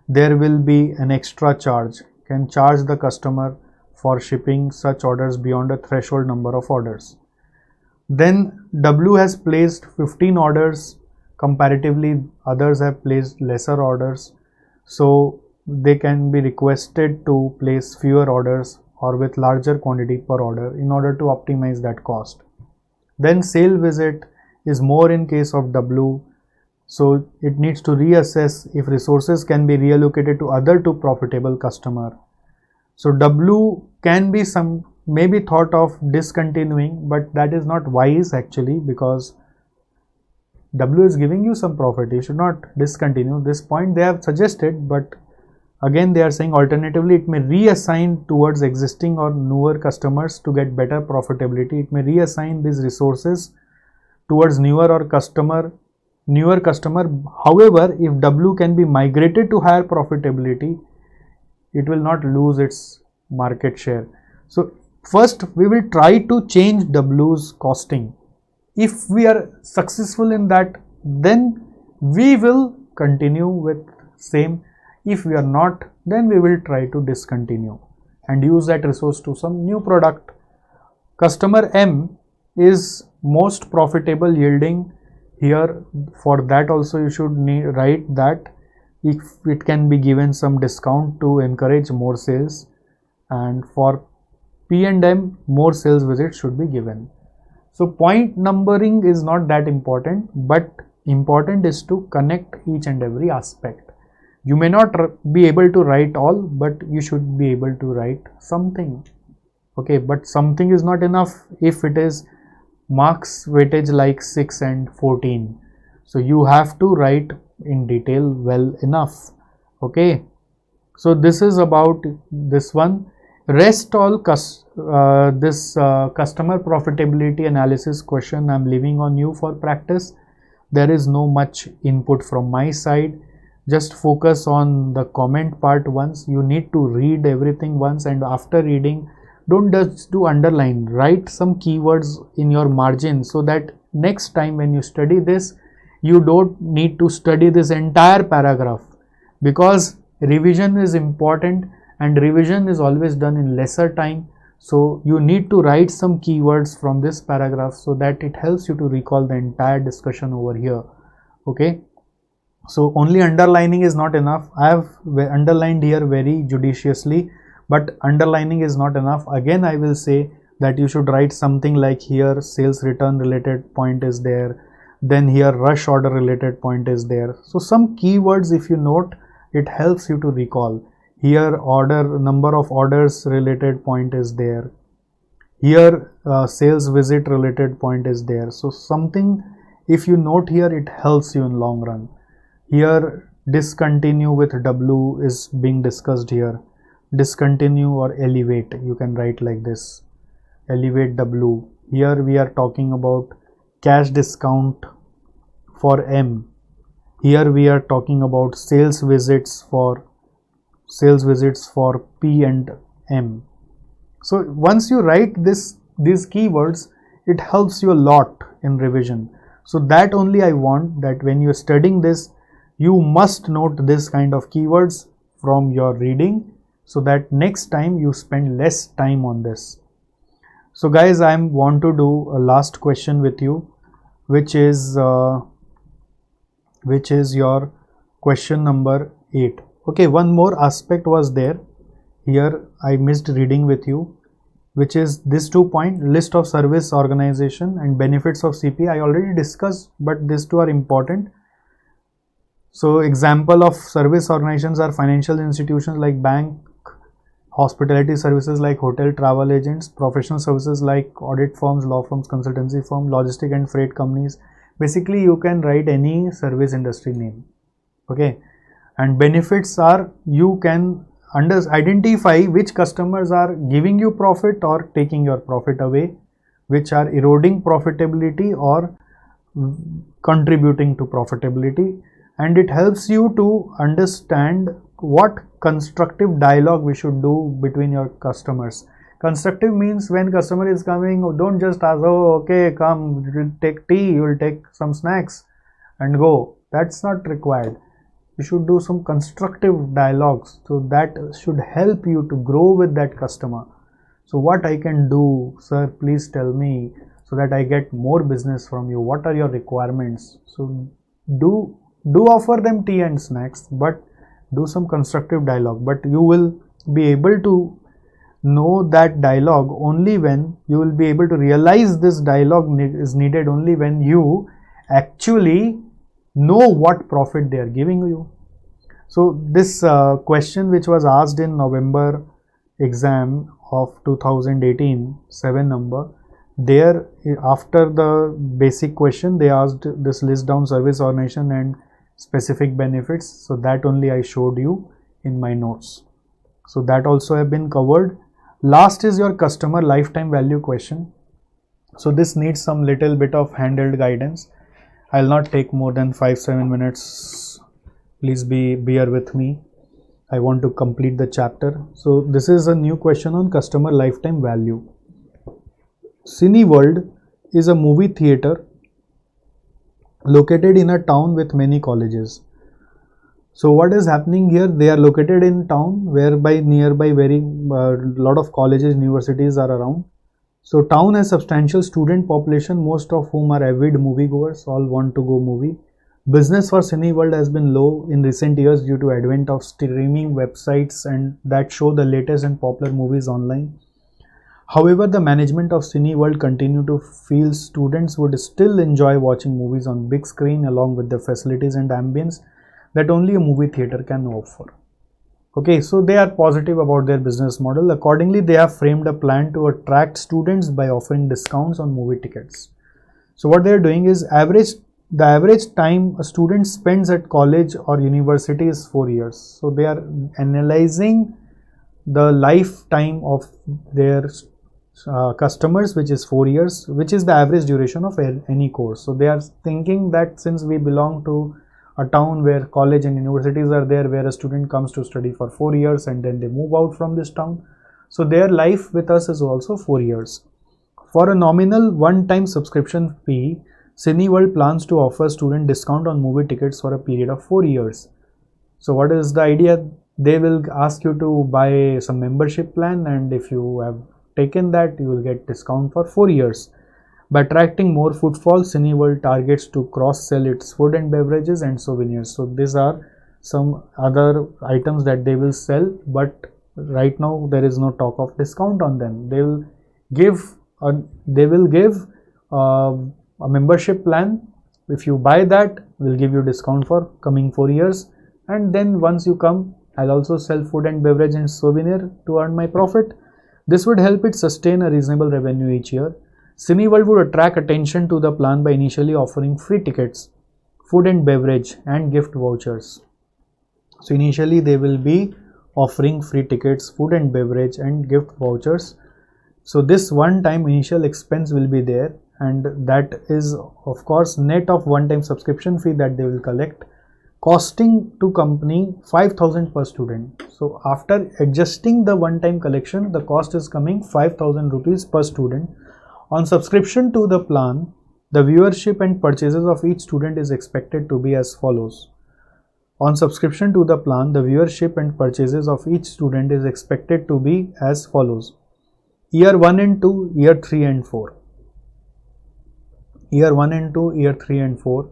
there will be an extra charge, can charge the customer for shipping such orders beyond a threshold number of orders. Then W has placed 15 orders, comparatively others have placed lesser orders, so they can be requested to place fewer orders or with larger quantity per order in order to optimize that cost. Then sale visit is more in case of W, so it needs to reassess if resources can be reallocated to other two profitable customer. So W can be maybe thought of discontinuing, but that is not wise actually, because W is giving you some profit, you should not discontinue. This point they have suggested, but again they are saying alternatively it may reassign towards existing or newer customers to get better profitability. It may reassign these resources towards newer customer. However, if W can be migrated to higher profitability, it will not lose its market share. So first we will try to change W's costing. If we are successful in that, then we will continue with same. If we are not, then we will try to discontinue and use that resource to some new product. Customer M is most profitable yielding. Here for that also you should write that if it can be given some discount to encourage more sales, and for P and M more sales visits should be given. So point numbering is not that important, but important is to connect each and every aspect. You may not be able to write all, but you should be able to write something. Okay, but something is not enough if it is marks weightage like 6 and 14. So you have to write in detail well enough. Okay, so this is about this one. Rest all customer profitability analysis question I am leaving on you for practice. There is no much input from my side. Just focus on the comment part once. You need to read everything once, and after reading, don't just do underline. Write some keywords in your margin so that next time when you study this, you don't need to study this entire paragraph, because revision is important and revision is always done in lesser time. So you need to write some keywords from this paragraph so that it helps you to recall the entire discussion over here. Okay, so only underlining is not enough. I have underlined here very judiciously, but underlining is not enough. Again I will say that you should write something like here sales return related point is there, then here rush order related point is there. So some keywords if you note, it helps you to recall. Here number of orders related point is there. Here sales visit related point is there. So something if you note here, it helps you in long run. Here discontinue with W is being discussed here. Discontinue or elevate, you can write like this, elevate W. Here we are talking about cash discount for M. Here we are talking about sales visits for P and M. So once you write these keywords, it helps you a lot in revision. So that only I want, that when you are studying this, you must note this kind of keywords from your reading, so that next time you spend less time on this. So guys, I want to do a last question with you, which is your question number 8. Okay, one more aspect was there. Here I missed reading with you, which is this 2 point, list of service organization and benefits of CPE. I already discussed, but these two are important. So example of service organizations are financial institutions like bank, hospitality services like hotel, travel agents, professional services like audit firms, law firms, consultancy firm, logistic and freight companies. Basically, you can write any service industry name. Okay, and benefits are, you can identify which customers are giving you profit or taking your profit away, which are eroding profitability or contributing to profitability, and it helps you to understand what constructive dialogue we should do between your customers. Constructive means when customer is coming, don't just ask, oh okay, come, you will take tea, you will take some snacks and go. That's not required. You should do some constructive dialogues, so that should help you to grow with that customer. So what I can do, sir, please tell me, so that I get more business from you. What are your requirements? So do offer them tea and snacks, but do some constructive dialogue. But you will be able to know that dialogue only when you will be able to realize this dialogue is needed only when you actually know what profit they are giving you. So this question which was asked in November exam of 2018, 7 number, there after the basic question they asked this list down service organization and specific benefits. So that only I showed you in my notes. So that also have been covered. Last is your customer lifetime value question. So this needs some little bit of handheld guidance. I'll not take more than 5-7 minutes. Please bear with me. I want to complete the chapter. So this is a new question on customer lifetime value. Cineworld is a movie theater located in a town with many colleges. So what is happening here? They are located in town whereby nearby very lot of colleges, universities are around. So town has substantial student population, most of whom are avid moviegoers, all want to go movie. Business for Cineworld has been low in recent years due to advent of streaming websites and that show the latest and popular movies online. However, the management of Cineworld continue to feel students would still enjoy watching movies on big screen along with the facilities and ambience that only a movie theater can offer. Okay, so they are positive about their business model. Accordingly, they have framed a plan to attract students by offering discounts on movie tickets. So what they are doing is the average time a student spends at college or university is 4 years. So they are analyzing the lifetime of their customers, which is 4 years, which is the average duration of any course. So they are thinking that since we belong to a town where college and universities are there, where a student comes to study for 4 years and then they move out from this town, so their life with us is also 4 years. For a nominal one-time subscription fee, Cineworld plans to offer student discount on movie tickets for a period of 4 years. So what is the idea? They will ask you to buy some membership plan, and if you have taken that, you will get discount for 4 years. By attracting more footfall, Cineworld targets to cross-sell its food and beverages and souvenirs. So these are some other items that they will sell, but right now there is no talk of discount on them. They will give a membership plan. If you buy that, we'll give you discount for coming 4 years, and then once you come, I'll also sell food and beverage and souvenir to earn my profit. This would help it sustain a reasonable revenue each year. Cineworld would attract attention to the plan by initially offering free tickets, food and beverage and gift vouchers. So initially they will be offering free tickets, food and beverage and gift vouchers. So this one-time initial expense will be there, and that is of course net of one-time subscription fee that they will collect, costing to company 5,000 per student. So after adjusting the one-time collection, the cost is coming 5,000 rupees per student. On subscription to the plan, the viewership and purchases of each student is expected to be as follows. On subscription to the plan, the viewership and purchases of each student is expected to be as follows. Year 1 and 2, year 3 and 4. Year 1 and 2, year 3 and 4.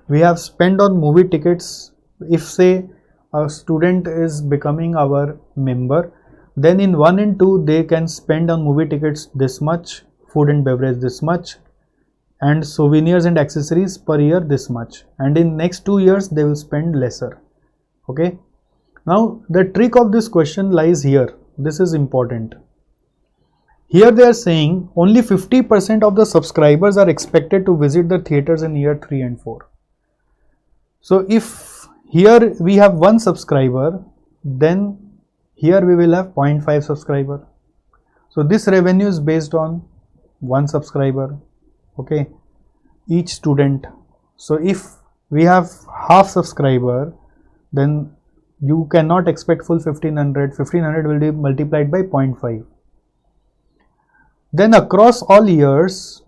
We have spent on movie tickets. If say a student is becoming our member, then in 1 and 2 they can spend on movie tickets this much, food and beverage this much, and souvenirs and accessories per year this much, and in next 2 years they will spend lesser. Okay, now the trick of this question lies here. This is important. Here they are saying only 50% of the subscribers are expected to visit the theaters in year 3 and 4. So if here we have 1 subscriber, then here we will have 0.5 subscriber. So this revenue is based on 1 subscriber, okay, each student. So if we have half subscriber, then you cannot expect full 1500. 1500 will be multiplied by 0.5. Then across all years,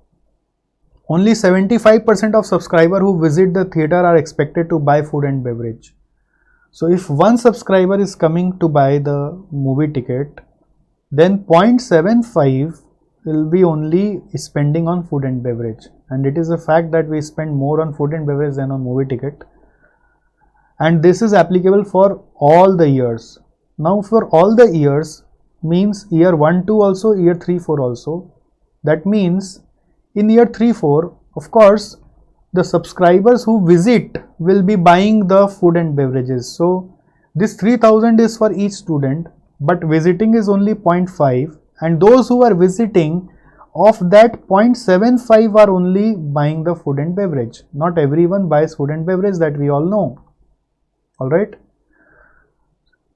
only 75% of subscribers who visit the theater are expected to buy food and beverage. So if 1 subscriber is coming to buy the movie ticket, then 0.75 will be only spending on food and beverage. And it is a fact that we spend more on food and beverage than on movie ticket. And this is applicable for all the years. Now for all the years means year 1, 2 also, year 3, 4 also. That means in year 3, 4, of course, the subscribers who visit will be buying the food and beverages. So this 3000 is for each student, but visiting is only 0.5, and those who are visiting, of that 0.75 are only buying the food and beverage. Not everyone buys food and beverage, that we all know. Alright.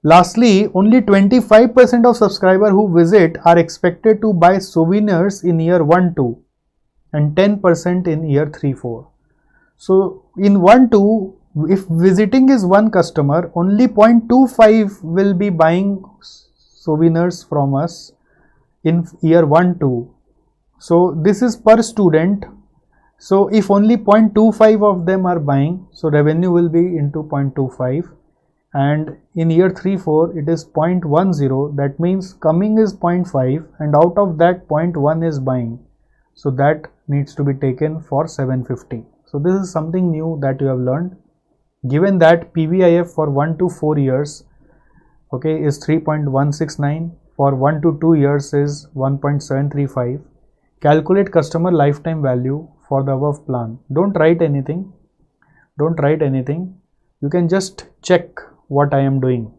Lastly, only 25% of subscribers who visit are expected to buy souvenirs in year 1, 2 and 10% in year 3, 4. So in 1, 2, if visiting is 1 customer, only 0.25 will be buying souvenirs from us in year 1, 2. So this is per student. So if only 0.25 of them are buying, so revenue will be into 0.25, and in year 3, 4 it is 0.10. That means coming is 0.5 and out of that 0.1 is buying. So that needs to be taken for 750. So this is something new that you have learned. Given that PVIF for 1 to 4 years, okay, is 3.169, for 1 to 2 years is 1.735. Calculate customer lifetime value for the above plan. Don't write anything. Don't write anything. You can just check what I am doing.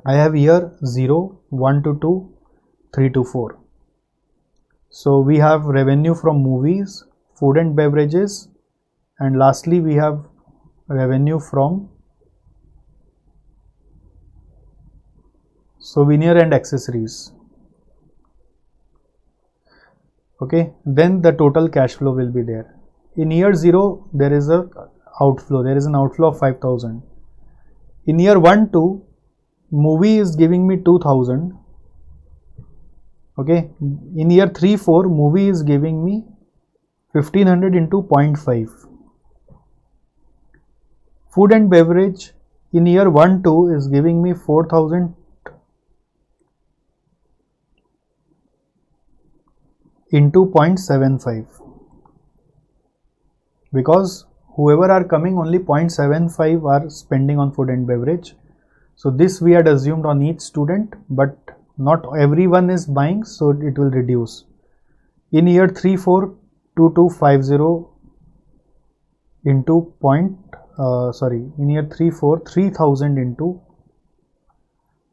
I have here 0, 1 to 2, 3 to 4. So we have revenue from movies, food and beverages, and lastly we have revenue from souvenir and accessories. Okay, then the total cash flow will be there. In year 0 there is a outflow, there is an outflow of 5000. In year 1, 2, movie is giving me 2000. Okay, in year 3, 4, movie is giving me 1500 into 0.5. Food and beverage in year 1, 2 is giving me 4000 into 0.75, because whoever are coming, only 0.75 are spending on food and beverage. So this we had assumed on each student, but not everyone is buying, so it will reduce. In year 3, 4, 2250 into in year 3, 4, 3000 into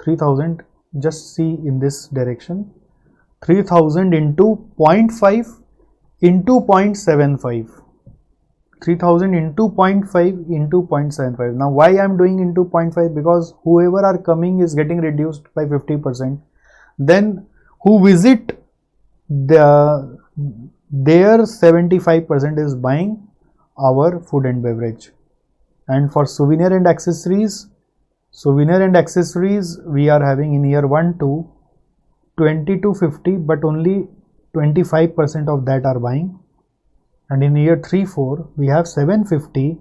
3000, just see in this direction, 3000 into 0.5 into 0.75. 3000 into 0.5 into 0.75. Now why I am doing into 0.5? Because whoever are coming is getting reduced by 50%. Then who visit, their 75% is buying our food and beverage. And for souvenir and accessories we are having in year 1, 2, 20 to 50, but only 25% of that are buying. And in year 3, 4 we have 750,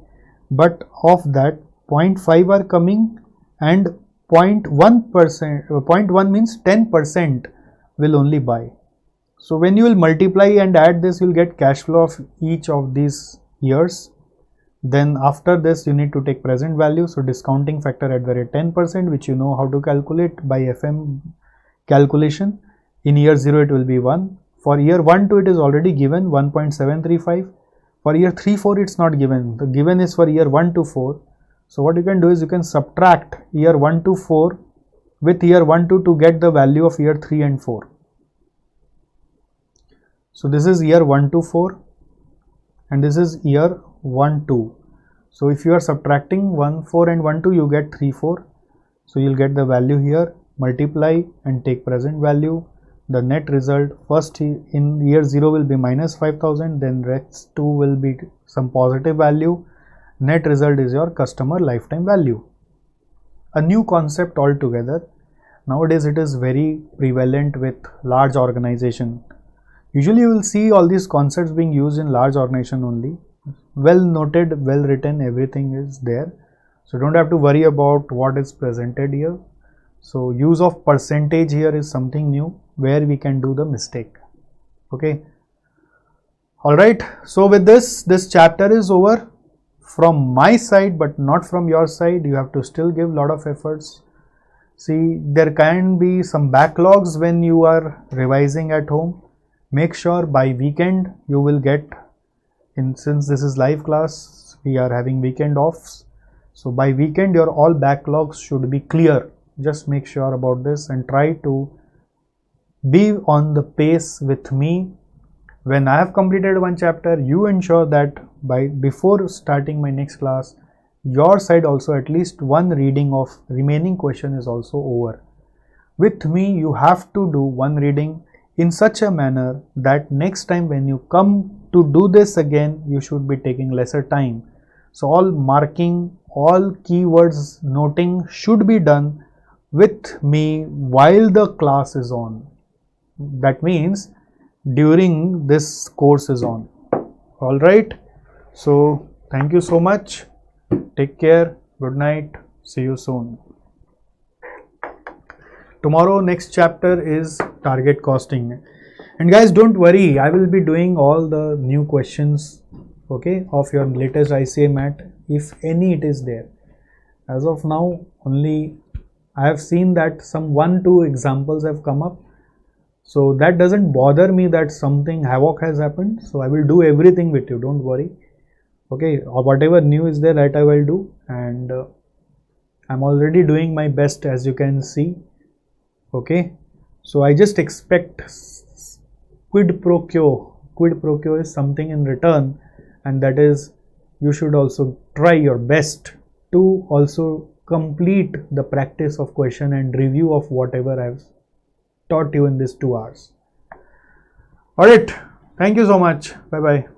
but of that 0.5 are coming, and 0.1 means 10% will only buy. So when you will multiply and add this, you will get cash flow of each of these years. Then after this you need to take present value. So discounting factor at the rate 10%, which you know how to calculate by FM calculation. In year 0 it will be 1. For year 1, 2 it is already given 1.735. For year 3, 4 it's not given. The given is for year 1 to 4. So what you can do is you can subtract year 1 to 4 with year 1, 2 to get the value of year 3 and 4. So this is year 1 to 4 and this is year 1, 2. So if you are subtracting 1, 4 and 1, 2, you get 3, 4. So you'll get the value here, multiply and take present value. The net result first in year 0 will be minus 5,000, then rest 2 will be some positive value. Net result is your customer lifetime value. A new concept altogether. Nowadays it is very prevalent with large organization. Usually you will see all these concepts being used in large organization only. Well noted, well written, everything is there. So don't have to worry about what is presented here. So use of percentage here is something new where we can do the mistake. Okay. Alright. So with this chapter is over from my side, but not from your side. You have to still give a lot of efforts. See, there can be some backlogs when you are revising at home. Make sure by weekend you will get, since this is live class, we are having weekend offs. So by weekend your all backlogs should be clear. Just make sure about this and try to be on the pace with me. When I have completed one chapter, you ensure that before starting my next class, your side also at least one reading of remaining question is also over. With me, you have to do one reading in such a manner that next time when you come to do this again, you should be taking lesser time. So all marking, all keywords noting should be done with me while the class is on. That means during this course is on. All right. So thank you so much. Take care. Good night. See you soon. Tomorrow next chapter is target costing. And guys, don't worry. I will be doing all the new questions, okay, of your latest ICAI Mat, if any it is there. As of now, only I have seen that some 1-2 examples have come up. So that doesn't bother me that something havoc has happened. So I will do everything with you. Don't worry. Okay, or whatever new is there, that I will do. And I'm already doing my best, as you can see. Okay, so I just expect quid pro quo. Quid pro quo is something in return, and that is you should also try your best to also complete the practice of question and review of whatever I've taught you in these 2 hours. Alright, thank you so much. Bye bye.